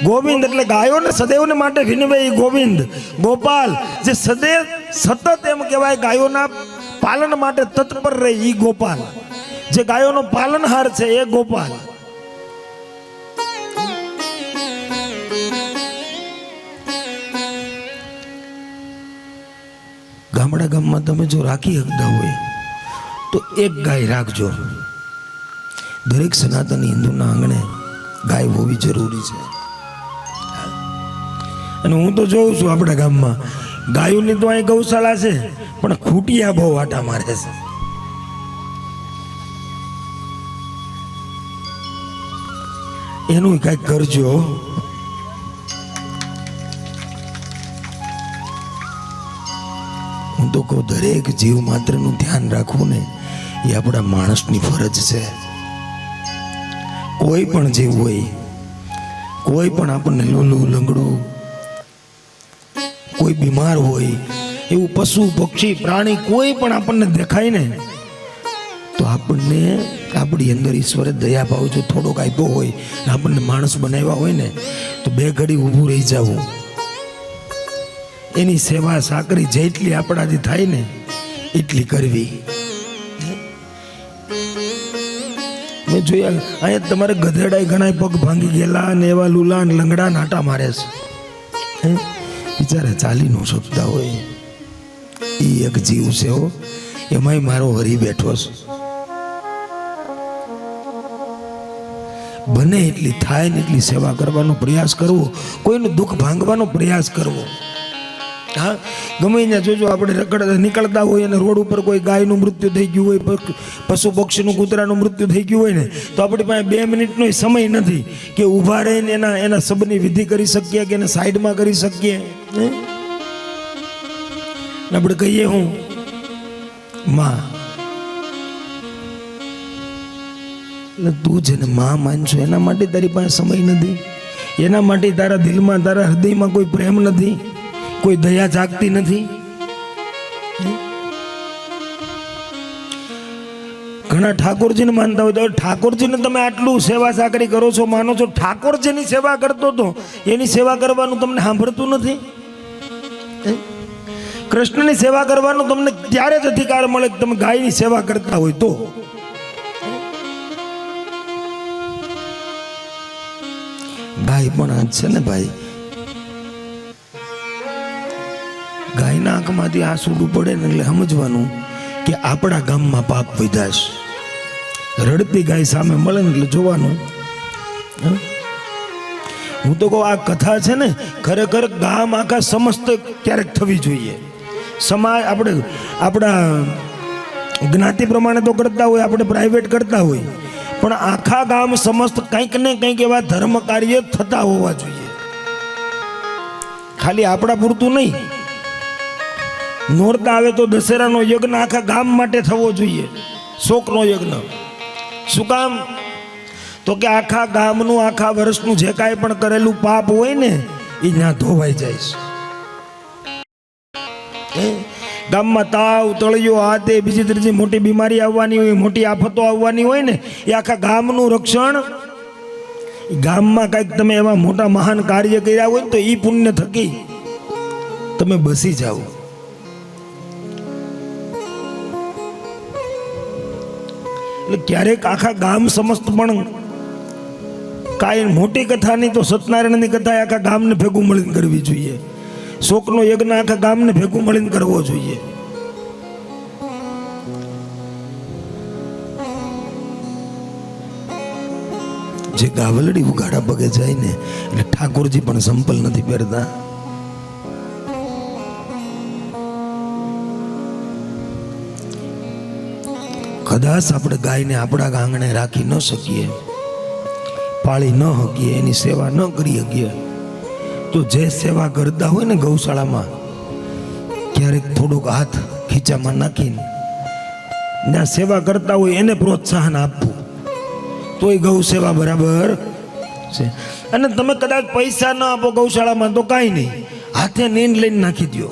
ગોવિંદ એટલે ગાયોને સદૈવને માટે વિનવે ગોવિંદ. ગોપાલ જે સદૈવ સતત એમ કહેવાય ગાયોના પાલન માટે તત્પર રહે ઈ ગોપાલ. જે ગાયોનો પાલનહાર છે એ ગોપાલ. ગામડા ગામમાં તમે જો રાખી શકતા હોય તો એક ગાય રાખજો. દરેક સનાતની હિન્દુના આંગણે ગાય હોવી જરૂરી છે. અને હું તો જોઉં છું આપણા ગામમાં ગાયોની તો અહીં ગૌશાળા છે પણ ખૂટિયા બહુ આટા મારે છે. એનું કંઈક કરજો. હું તો કહું દરેક જીવ માત્રનું ધ્યાન રાખવું ને એ આપણા માણસની ફરજ છે. કોઈ પણ જીવ હોય, કોઈ પણ આપણને લોલું લંગડું, કોઈ બીમાર હોય, એવું પશુ પક્ષી પ્રાણી કોઈ પણ આપણને દેખાય ને તો આપણને આપણી અંદર ઈશ્વરે દયા ભાવ જો થોડોક આપ્યો હોય ને આપણને માણસ બનાવ્યા હોય ને તો બે ઘડી ઊભું રહી જવું, એની સેવા સાકરી જેટલી આપણાથી થાય ને એટલી કરવી. મેં જોયા અહીંયા તમારે ગધેડાય ઘણા પગ ભાંગી ગયેલા ને એવા લુલા ને લંગડા નાટા મારે છે, બિચારા ચાલી ન શકતા હોય. એ એક જીવ છે હો, એમાંય મારો હરી બેઠો છે. બને એટલી થાય ને એટલી સેવા કરવાનો પ્રયાસ કરવો, કોઈનું દુઃખ ભાંગવાનો પ્રયાસ કરવો. હા, ગમે ત્યાં જોજો આપણે નીકળતા હોય અને રોડ ઉપર કોઈ ગાયનું મૃત્યુ થઈ ગયું હોય, પશુ પક્ષીનું કૂતરાનું મૃત્યુ થઈ ગયું હોય ને તો આપણી પાસે 2 મિનિટનો સમય નથી કે ઊભા રહીને એના શબની વિધિ કરી શકીએ કે એને સાઈડમાં કરી શકીએ. આપણે કહીએ હું માં, એટલે તું જેને માં માનશો એના માટે તારી પાસે સમય નથી, એના માટે તારા દિલમાં તારા હૃદયમાં કોઈ પ્રેમ નથી, કોઈ દયા જાગતી નથી. ઘણા ઠાકોરજીને માનતા હોય તો ઠાકોરજીને તમે આટલું સેવા સાકરી કરો છો, માનો છો. ઠાકોર જેની સેવા કરતો હતો એની સેવા કરવાનું તમને સાંભળતું નથી. કૃષ્ણની સેવા કરવાનો તમને ત્યારે જ અધિકાર મળે કે તમે ગાયની સેવા કરતા હોય તો. ગાય પણ આ છે ને ભાઈ, ગાયના આંખમાંથી આંસુ પડે ને એટલે સમજવાનું કે આપણા ગામમાં પાપ વધ્યા છે. રડતી ગાય સામે મળે ને એટલે જોવાનું. હું તો કહું આ કથા છે ને ખરેખર ગામ આખા સમસ્ત ક્યારેક થવી જોઈએ. સમાજ આપણે આપણા જ્ઞાતિ પ્રમાણે તો કરતા હોય, આપણે પ્રાઇવેટ કરતા હોય, પણ આખા ગામ સમસ્ત કંઈક ને કંઈક એવા ધર્મ કાર્ય થતા હોવા જોઈએ. ખાલી આપણા પૂરતું નહીં. નોરતા આવે તો દશેરાનો યજ્ઞ આખા ગામ માટે થવો જોઈએ, શોકનો યજ્ઞ. શું કામ? તો કે આખા ગામનું આખા વર્ષનું જે કાંઈ પણ કરેલું પાપ હોય ને એ ત્યાં ધોવાઈ જાય છે. ગામમાં તાવ તળિયો આ તે બીજી ત્રીજી મોટી બીમારી આવવાની હોય, મોટી આફતો આવવાની હોય ને એ આખા ગામનું રક્ષણ. ગામમાં કંઈક તમે એવા મોટા મહાન કાર્ય કર્યા હોય તો એ પુણ્ય થકી તમે બસી જાઓ. એટલે ક્યારેક આખા ગામ સમસ્ત પણ કાંઈ મોટી કથા નહીં તો સત્યનારાયણની કથા આખા ગામને ભેગું મળીને કરવી જોઈએ. શોકનો યજ્ઞ આખા ગામને ભેગું મળીને કરવો જોઈએ. જે ગાવલડી ઉઘાડા પગે જાય ને એટલે ઠાકોરજી પણ સંપલ નથી પહેરતા. કદાચ આપણે ગાયને આપણા આંગણે રાખી ન શકીએ, પાળી ન શકીએ, એની સેવા ન કરી શકીએ તો જે સેવા કરતા હોય ને ગૌશાળામાં ક્યારેક થોડોક હાથ ખીચામાં નાખીને ત્યાં સેવા કરતા હોય એને પ્રોત્સાહન આપવું તો એ ગૌ સેવા બરાબર છે. અને તમે કદાચ પૈસા ન આપો ગૌશાળામાં તો કાંઈ નહીં, હાથે નીંદ લઈને નાખી દો.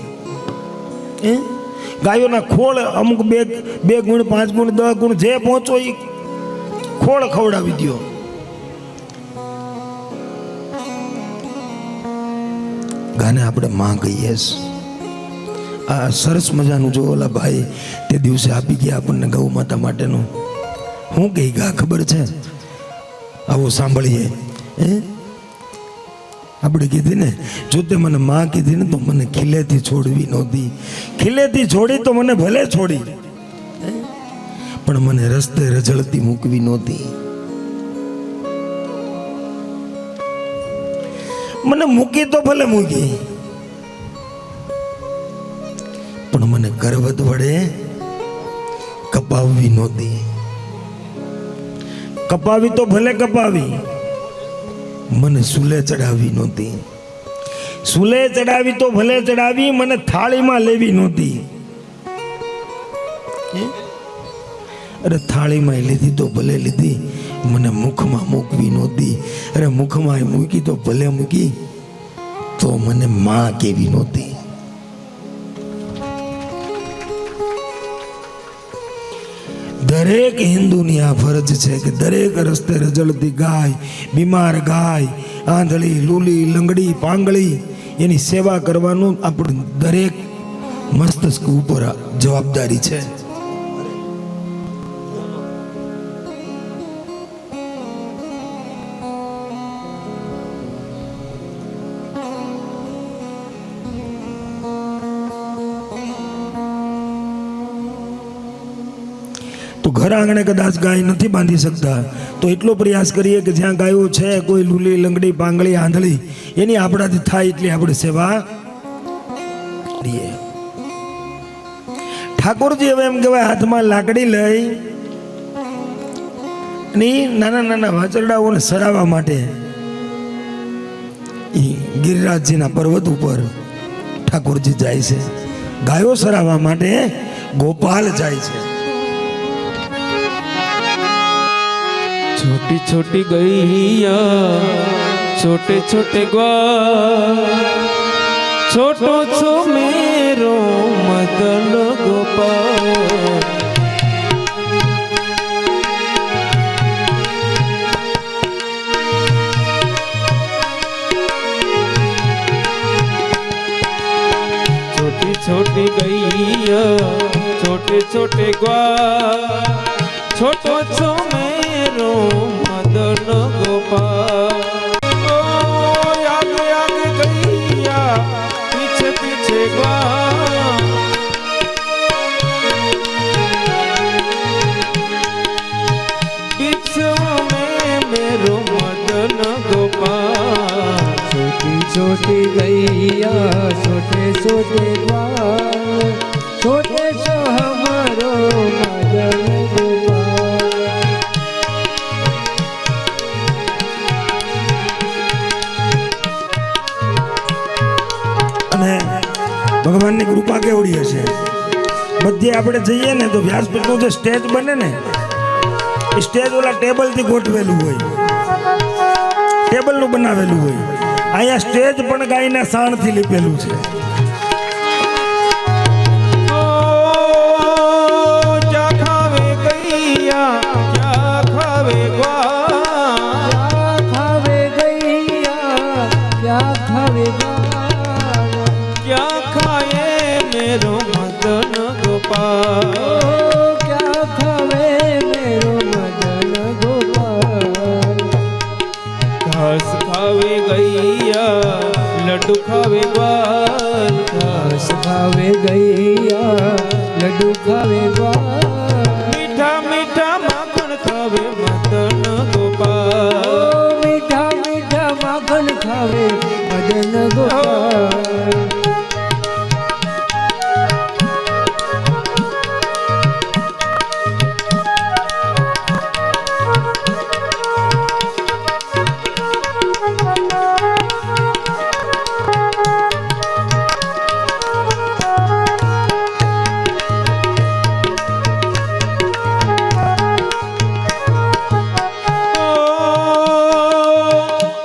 ગાયોના ખોળ અમુક 2 ગુણ 5 ગુણ 10 ગુણ જે પહોંચો એ ખોળ ખવડાવી દો. ગાને આપણે માં કહીએ. આ સરસ મજાનું જો ઓલા ભાઈ તે દિવસે આપી ગયા આપણને ગૌ માતા માટેનું. હું કહી ગા ખબર છે? આવો સાંભળીએ. આપણે કીધી ને, જો તે મને માં કીધી ને તો મને ખીલેથી છોડવી નહોતી. ખીલેથી છોડી તો મને ભલે છોડી, પણ મને રસ્તે રઝળતી મૂકવી નહોતી. મને મૂકી તો ભલે મૂકી, પણ મને કરવત વડે કપાવવી નહોતી. કપાવી તો ભલે કપાવી, મને સૂલે ચડાવી નહોતી. સૂલે ચડાવી તો ભલે ચડાવી, મને થાળીમાં લેવી નહોતી. અરે થાળીમાં લીધી તો ભલે લીધી, મને મુખમાં મૂકવી નહોતી. અરે મુખમાં મૂકી તો ભલે મૂકી, તો મને માં કેવી નહોતી. દરેક હિન્દુની આ ફરજ છે કે દરેક રસ્તે રજળતી ગાય, બીમાર ગાય, આંધળી, લૂલી, લંગડી, પાંગળી એની સેવા કરવાનું આપણું દરેક મસ્તક ઉપર જવાબદારી છે. તો ઘર આંગણે કદાચ ગાય નથી બાંધી શકતા તો એટલો પ્રયાસ કરીએ કે જ્યાં ગાયો છે, કોઈ લૂલી, લંગડી, પાંગળી, આંધળી, એની આપણાથી થાય એટલી આપણે સેવા કરીએ. ઠાકોરજી હવે એમ કહેવાય હાથમાં લાકડી લઈ અને નાના નાના વાછરડાઓને સરાવવા માટે ગિરિરાજજીના પર્વત ઉપર ઠાકોરજી જાય છે. ગાયો સરાવવા માટે ગોપાલ જાય છે. छोटी छोटी गैया छोटे छोटे ग्वाल, छोटो छो मेरो मदन गोपाल. छोटी छोटी गैया छोटे छोटे ग्वाल, छोटो छो मेरो मदन गोपाल. ओ आगे आगे गैया पीछे पीछे ग्वाल, पीछे में मेरो मदन गोपाल. छोटी छोटी गैया छोटे छोटे ग्वाल, छोटे सो हमारो मदन गोपाल. અને ભગવાનની કૃપા કેવડી હશે. બધે આપણે જઈએ ને તો વ્યાસપીઠનું જે સ્ટેજ બને ને એ સ્ટેજ ઓલા ટેબલથી ગોઠવેલું હોય, ટેબલનું બનાવેલું હોય. અહીંયા સ્ટેજ પણ ગાયના સાણથી લીપેલું છે. क्या खावे गैया क्या खावे ग्वाल, खावे गैया क्या खावे ग्वाल, क्या खाए मेरो मदन गोपाल. क्या खावे मेरो मदन गोपाल. घास खावे गैया लड्डू खावे ग्वाल, घास खावे गैया लड्डू खावे ग्वाल. मीठा मीठा माखन खावे मदन गोपाल. मीठा मीठा माखन खावे मदन गोपाल.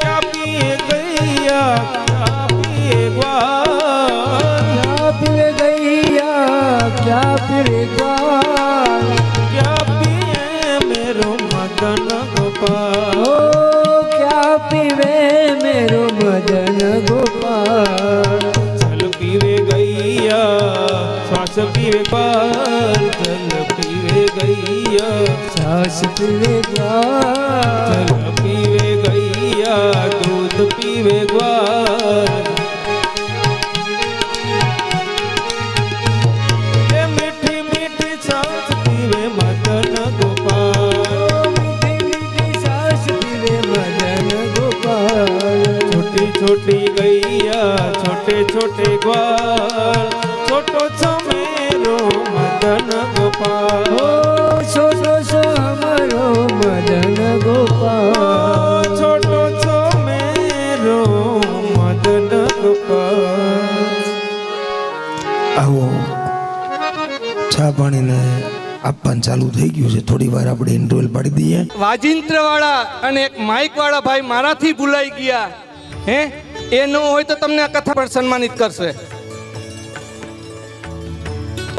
क्या पिए गैया क्या पिए ग्वाल, क्या पीवे गैया क्या पीवे ग्वाल. क्या पिए मेरो मदन गोपाल. ओ क्या पीवे मेरो मदन गोपाल. जल पीवे गैया श्वास पीवे ग्वाल, जल पीवे गैया सास पीवे ग्वाल. जल पीवे गैया दूध पीवे ग्वाल. ये मीठी मीठी सांस पीवे मदन गोपाल. मीठी मीठी सास पीवे मदन गोपाल. छोटी छोटी गैया छोटे छोटे ग्वाल, छोटो छो मेरो मदन गोपाल. ओ छोटो सो हमारो मदन गोपाल. छोटो छो मेरो मदन गोपाल. આવો ચા પાણીને આપવાનું ચાલુ થઈ ગયું છે. થોડી વાર આપણે ઇન્ટરવલ પાડી દઈએ. વાજિંત્ર વાળા અને એક માઇક વાળા ભાઈ મારાથી ભૂલાઈ ગયા. હે એ ન હોય તો તમને આ કથા પર સન્માનિત કરશે.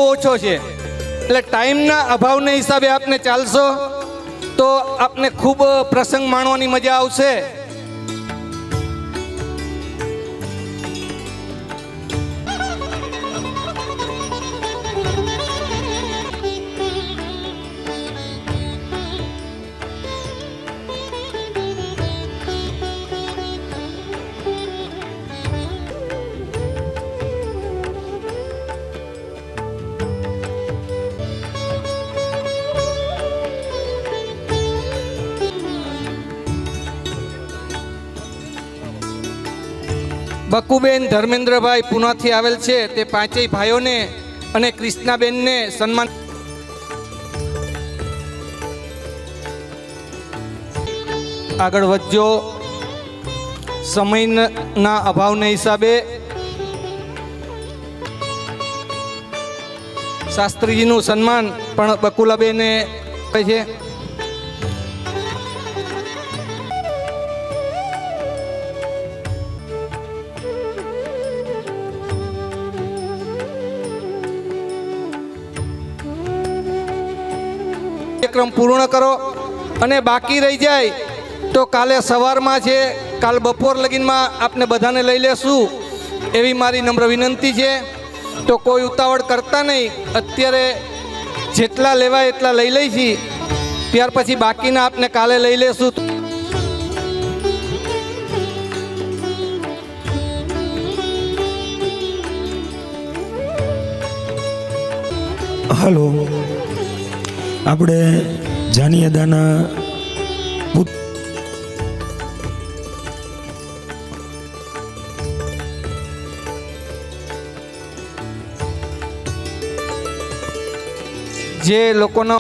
ઓછો છે એટલે ટાઈમના અભાવને હિસાબે આપને ચાલશો તો આપને ખૂબ પ્રસંગ માણવાની મજા આવશે. બકુબેન ધર્મેન્દ્રભાઈ પુનાથી આવેલ છે. તે પાંચેય ભાઈઓને અને કૃષ્ણાબેનને સન્માન. આગળ વધજો. સમયના અભાવને હિસાબે શાસ્ત્રીજીનું સન્માન પણ બકુલાબેને છે. કાર્યક્રમ પૂર્ણ કરો અને બાકી રહી જાય તો કાલે સવારમાં છે, કાલ બપોર લગીનમાં આપને બધાને લઈ લેશું એવી મારી નમ્ર વિનંતી છે. તો કોઈ ઉતાવળ કરતા નહીં. અત્યારે જેટલા લેવાય એટલા લઈ લઈશી, ત્યાર પછી બાકીના આપને કાલે લઈ લેશું. હલો, આપણે જાનિયાદાના પુત્ર જે લોકોનો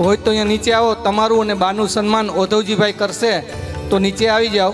હોય તો અહીંયા નીચે આવો. તમારું અને બાનું સન્માન ઓધવજીભાઈ કરશે, તો નીચે આવી જાઓ.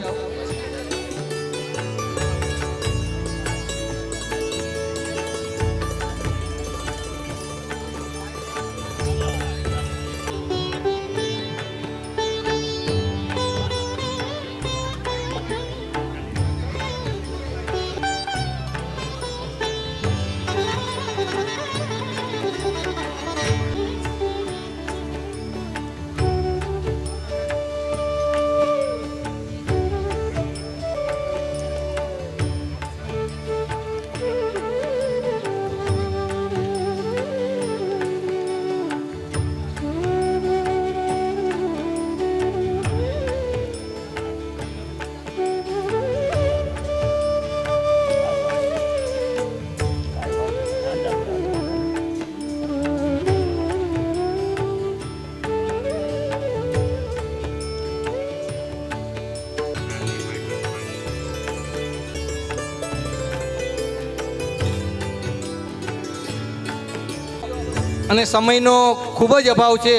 અને સમયનો ખૂબ જ અભાવ છે,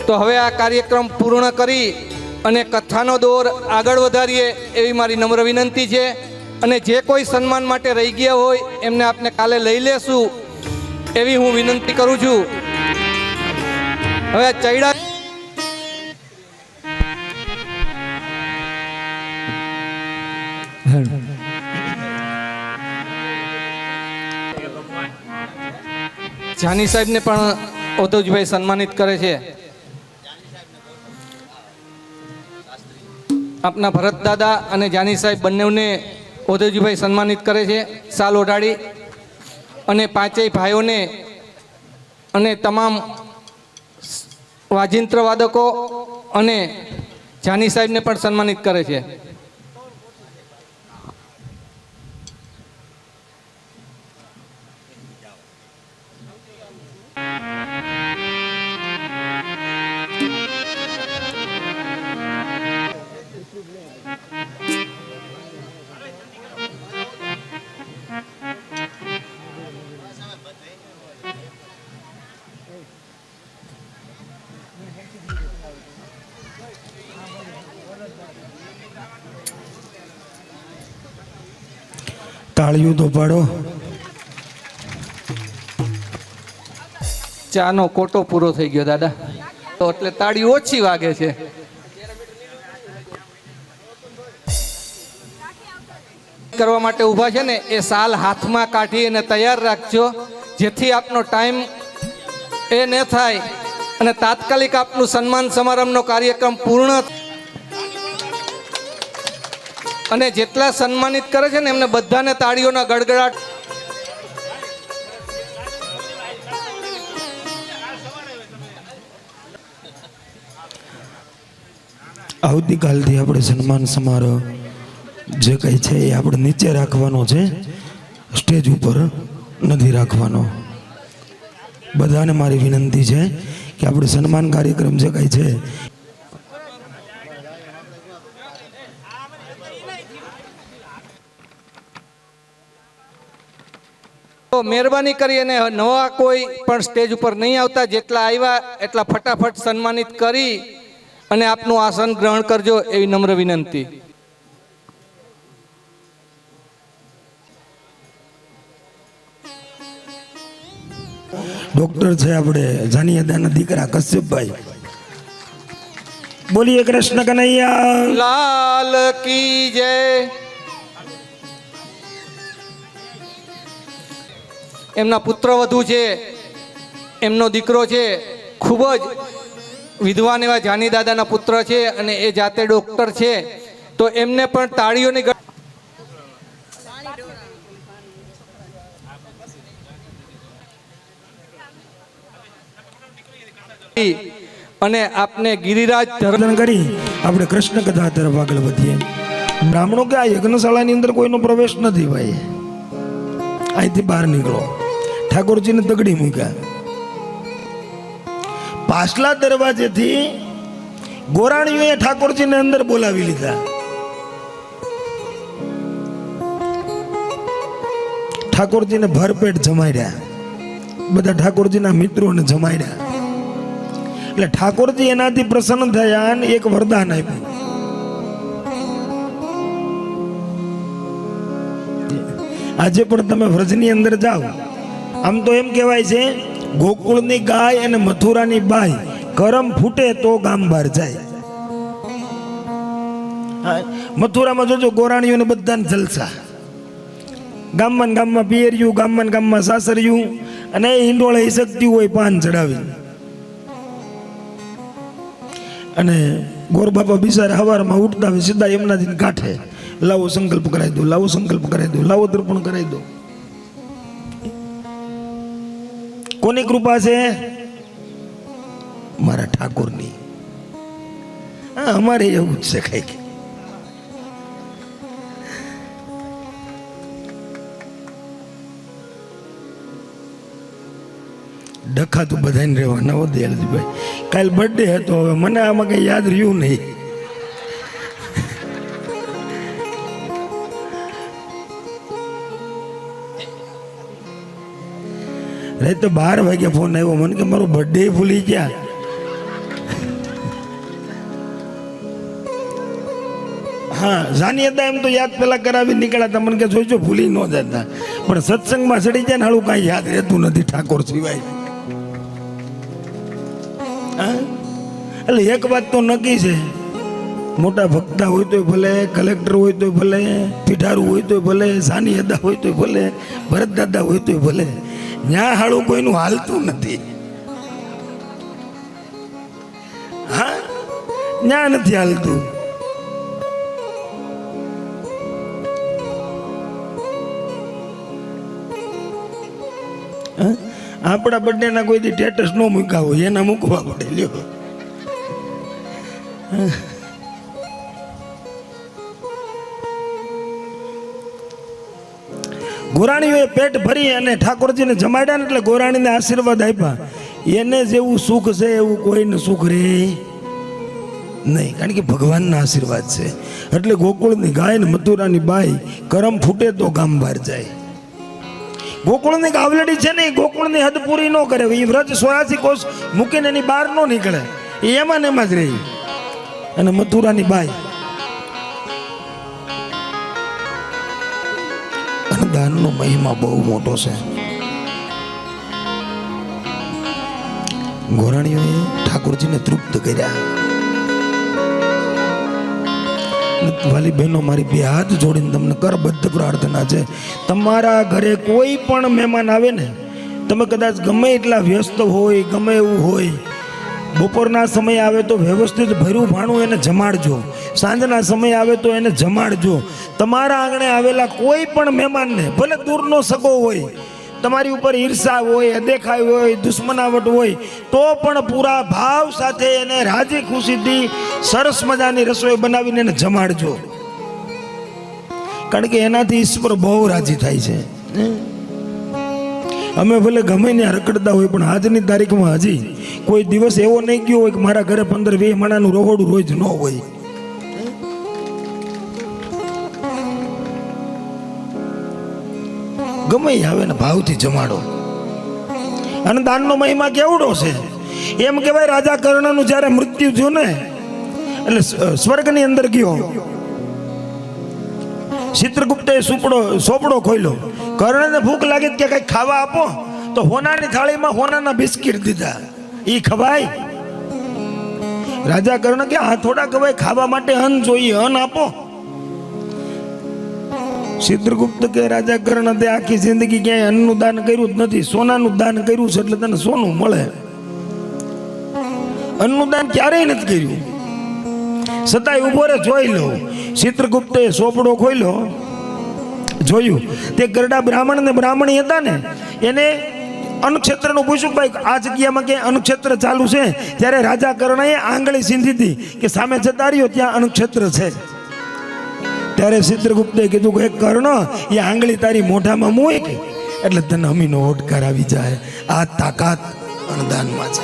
તો હવે આ કાર્યક્રમ પૂર્ણ કરી અને કથાનો દોર આગળ વધારીએ એવી મારી નમ્ર વિનંતી છે. અને જે કોઈ સન્માન માટે રહી ગયા હોય એમને આપણે કાલે લઈ લેશું એવી હું વિનંતી કરું છું. હવે ચૈડા જાની સાહેબને પણ ઓધવજીભાઈ સન્માનિત કરે છે. આપના ભરત દાદા અને જાની સાહેબ બંનેને ઓધવજીભાઈ સન્માનિત કરે છે સાલ ઓઢાડી, અને પાંચેય ભાઈઓને અને તમામ વાજિંત્ર વાદકો અને જાની સાહેબને પણ સન્માનિત કરે છે. તાળીઓ તો પાડો. ચાનો કોટો પૂરો થઈ ગયો દાદા, તો એટલે તાળી ઓછી વાગે છે. કરવા માટે ઊભા છે ને એ સાલ હાથમાં કાઢી અને તૈયાર રાખજો, જેથી આપનો ટાઈમ એ ન થાય અને તાત્કાલિક આપનું સન્માન સમારંભનો કાર્યક્રમ પૂર્ણ. અને જેટલા સન્માનિત કરે છે ને એમને બધાને તાળીઓના ગડગડાટ. આવતીકાલથી આપણે સન્માન સમારોહ જે કંઈ છે એ આપણે નીચે રાખવાનો છે, સ્ટેજ ઉપર નથી રાખવાનો. બધાને મારી વિનંતી છે કે આપણે સન્માન કાર્યક્રમ જે કંઈ છે તો મહેરબાની કરી અને નવા કોઈ પણ સ્ટેજ ઉપર નહીં આવતા, જેટલા આવ્યા એટલા ફટાફટ સન્માનિત કરી અને આપનું આસન ગ્રહણ કરજો એવી નમ્ર વિનંતી. ડોક્ટર છે આપણે જાનિયાદાના દીકરા કશ્યપભાઈ. બોલીએ કૃષ્ણ કનૈયા લાલ કી જય. એમના પુત્ર વધુ છે, એમનો દીકરો છે, ખૂબ જ વિદ્વાન એવા જાની દાદાના પુત્ર છે અને એ જાતે ડોક્ટર છે, તો એમને પણ તાળીઓની અને આપને ગિરિરાજ ધર્મ કરી આપણે કૃષ્ણ કથા તરફ આગળ વધીએ. બ્રાહ્મણો કે આ યજ્ઞશાળાની અંદર કોઈનો પ્રવેશ નથી ભાઈ, અહીંથી બહાર નીકળો. ઠાકોરજીને તગડી મૂક્યા. પાછલા દરવાજેથી ગોરાણીઓએ ઠાકોરજીને અંદર બોલાવી લીધા. ઠાકોરજીને ભરપેટ જમાડ્યા, બધા ઠાકોરજીના મિત્રોને જમાડ્યા. એટલે ઠાકોરજી એનાથી પ્રસન્ન થયા અને એક વરદાન આપ્યું. આજે પણ તમે વ્રજની અંદર જાઓ, આમ તો એમ કહેવાય છે ગોકુળની ગાય અને મથુરાની બાઈ કરમ ફૂટે તો ગામ બહાર જાય. મથુરામાં જોજો ગોરાણીઓને બધાને જલસા, ગામમાં ને ગામમાં પિયરિયું, ગામમાં ને ગામમાં સાસરિયું, અને હિંડોળે શક્તિ હોય પાન ચડાવી. અને ગોરબાપા બિચારા સવારમાં ઉઠતા હોય સીધા યમુનાજીને કાંઠે, લાવો સંકલ્પ કરાવી દો, લાવો સંકલ્પ કરાવી દો, લાવો તર્પણ કરાવી દો. કોની કૃપા છે? મારા ઠાકોરની. હા, અમારે એવું જ છે કઈક. ડખા તો બધાને રહેવાના હો દયાલજીભાઈ. કાલ બર્થડે હતો, હવે મને આમાં કઈ યાદ રહ્યું નહીં. રાતે 12 વાગે ફોન આવ્યો મને કે મારો બર્થડે ભૂલી ગયા. હા જાની હતા એમ તો યાદ પેલા કરાવી નીકળ્યા હતા. મને કે જોઈજો ભૂલી ન જતા, પણ સત્સંગમાં ચડી જાય ને હાલું કાંઈ યાદ રહેતું નથી ઠાકોર સિવાય. હા એટલે એક વાત તો નક્કી છે, મોટા ભક્તા હોય તોય ભલે, કલેક્ટર હોય તોય ભલે, પીઠારું હોય તોય ભલે, જાની અદા હોય તોય ભલે, ભરત દાદા હોય તોય ભલે, ન્યા હાળું કોઈનું હાલતું નથી. હા ન્યા નથી હાલતું. આપણા બર્થડે ના કોઈ દી સ્ટેટસ ન મૂક્યા હોય એના મૂકવા પડે. લ્યો ગોરાણીઓએ પેટ ભરી અને ઠાકોરજીને જમાડ્યા ને એટલે ગોરાણીને આશીર્વાદ આપ્યા. એને જેવું સુખ છે એવું કોઈને સુખ રહે નહીં, કારણ કે ભગવાનના આશીર્વાદ છે. એટલે ગોકુળની ગાય ને મથુરાની બાઈ કરમ ફૂટે તો ગામ બહાર જાય. ગોકુળની ગાવલડી છે ને એ ગોકુળની હદ પૂરી ન કરે, એ વ્રજ 84 કોષ મૂકીને એની બહાર ન નીકળે, એ એમાં ને એમાં જ રહી. અને મથુરાની બાઈ દાનનો મહિમા બહુ મોટો છે. ગોરાણીઓએ ઠાકોરજીને તૃપ્ત કર્યા. વાલી બહેનો, મારી બે હાથ જોડીને તમને કરબદ્ધ પ્રાર્થના છે, તમારા ઘરે કોઈ પણ મહેમાન આવે ને, તમે કદાચ ગમે એટલા વ્યસ્ત હોય, ગમે એવું હોય, બપોરના સમય આવે તો વ્યવસ્થિત ભર્યું ભાણું એને જમાડજો, સાંજના સમય આવે તો એને જમાડજો. તમારા આંગણે આવેલા કોઈ પણ મહેમાનને, ભલે દૂરનો સગો હોય, તમારી ઉપર ઈર્ષા હોય, અદેખાઈ હોય, દુશ્મનાવટ હોય, તો પણ પૂરા ભાવ સાથે એને રાજી ખુશીથી સરસ મજાની રસોઈ બનાવીને એને જમાડજો, કારણ કે એનાથી ઈશ્વર બહુ રાજી થાય છે. અમે ભલે ગમે ત્યાં રખડતા હોય, પણ આજની તારીખમાં હજી કોઈ દિવસ એવો નહીં ગયો હોય કે મારા ઘરે 15-20 માણાનું રહોડું રોજ ન હોય. ગમે આવે ને ભાવથી જમાડો. અને દાનનો મહિમા કેવડો છે એમ કહેવાય. રાજા કર્ણનું જ્યારે મૃત્યુ થયું ને, એટલે સ્વર્ગની અંદર ગયો, ચિત્રગુપ્તે સોપડો ખોલ્યો. કર્ણને ભૂખ લાગી કે કઈ ખાવા આપો, તો હોનાની થાળીમાં હોનાના બિસ્કિટ દીધા. ઈ ખવાય? રાજા કર્ણ કે આ થોડા ખવાય, ખાવા માટે અન્ન જોઈએ, અન્ન આપો. ચિત્રગુપ્ત કે રાજા કર્ણ તે આખી જિંદગી ક્યાંય અન્નનું દાન કર્યું જ નથી, સોનાનું દાન કર્યું છે, એટલે તને સોનું મળે. અન્નનું દાન ક્યારેય નથી કર્યું. છતાંય ઉભો રે જોઈ લો. ચિત્રગુપ્તે સોપડો ખોલ્યો, જોયું તે ગરડા બ્રાહ્મણ ને બ્રાહ્મણી હતા ને, એને અન્નક્ષેત્રનું પૂછ્યું, ભાઈ આ જગ્યામાં ક્યાંય અન્નક્ષેત્ર ચાલુ છે? ત્યારે રાજા કર્ણએ આંગળી સીંધી હતી કે સામે જતા રહ્યો ત્યાં અન્નક્ષેત્ર છે. ત્યારે ચિત્રગુપ્તે કીધું કે કર્ણ, એ આંગળી તારી મોઢામાં મૂક એટલે તને અમીનો ઓટકાર આવી જાય. આ તાકાત અન્નદાનમાં છે.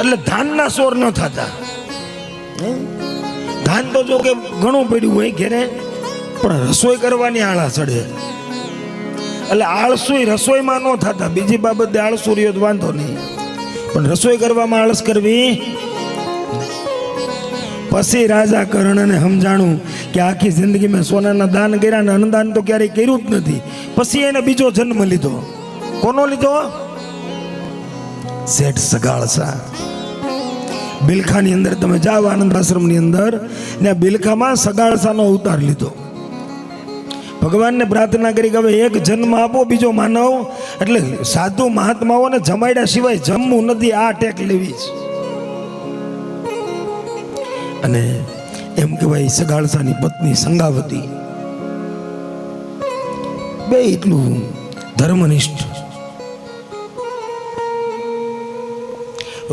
એટલે ધાનના સોર ન થતા. ધાન તો જો કે ઘણું પડ્યું હોય ઘેરે, પણ રસોઈ કરવાની આળા ચડે. એટલે આળસુ રસોઈમાં ન થતા. બીજી બાબતે આળસુ રહ્યો તો વાંધો નહીં, પણ રસોઈ કરવામાં આળસ કરવી. પછી રાજા કર્ણને સમજાણું કે આખી જિંદગી મેં સોનાના દાન કર્યા ને અન્નદાન તો ક્યારેય કર્યું જ નથી. પછી એને બીજો જન્મ લીધો. કોનો લીધો? શેઠ સગાળસા. બિલખાની અંદર તમે જાઓ, આનંદ આશ્રમની અંદર, ને બિલખામાં સગાળસાનો અવતાર લીધો. ભગવાનને પ્રાર્થના કરી કે હવે એક જન્મ આપો બીજો માનવ. એટલે સાધુ મહાત્માઓને જમાડ્યા સિવાય જમવું નથી, આ ટેક લેવી છે. અને એમ કહેવાય સગાળસાની પત્ની સંગાવતી બે એટલું ધર્મનિષ્ઠ.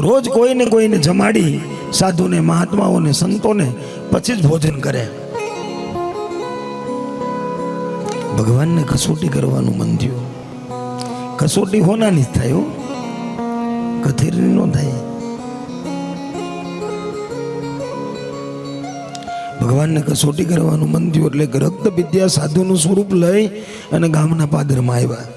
રોજ કોઈને કોઈને જમાડી, સાધુને, મહાત્માઓને, સંતોને, પછી જ ભોજન કરે. ભગવાનને કસોટી કરવાનું મન થયું. કસોટી હોનાની જ થાય, કથેરની ન થાય. ભગવાનને કસોટી કરવાનું મન થયું એટલે રક્ત વિદ્યા સાધુનું સ્વરૂપ લઈ અને ગામના પાદરમાં આવ્યા.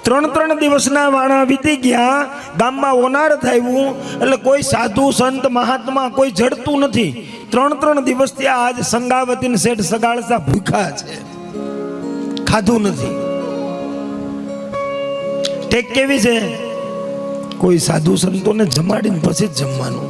ત્રણ દિવસના વાણા વીતી ગયા, ગામમાં ઓનાર થયું, એટલે કોઈ સાધુ સંત મહાત્મા કોઈ જડતું નથી. 3 દિવસ ત્યાં આજ સંગાવતી શેઠ સગાળસા ભૂખ્યા છે, ખાધું નથી. ટેક કેવી છે? કોઈ સાધુ સંતોને જમાડીને પછી જ જમવાનું.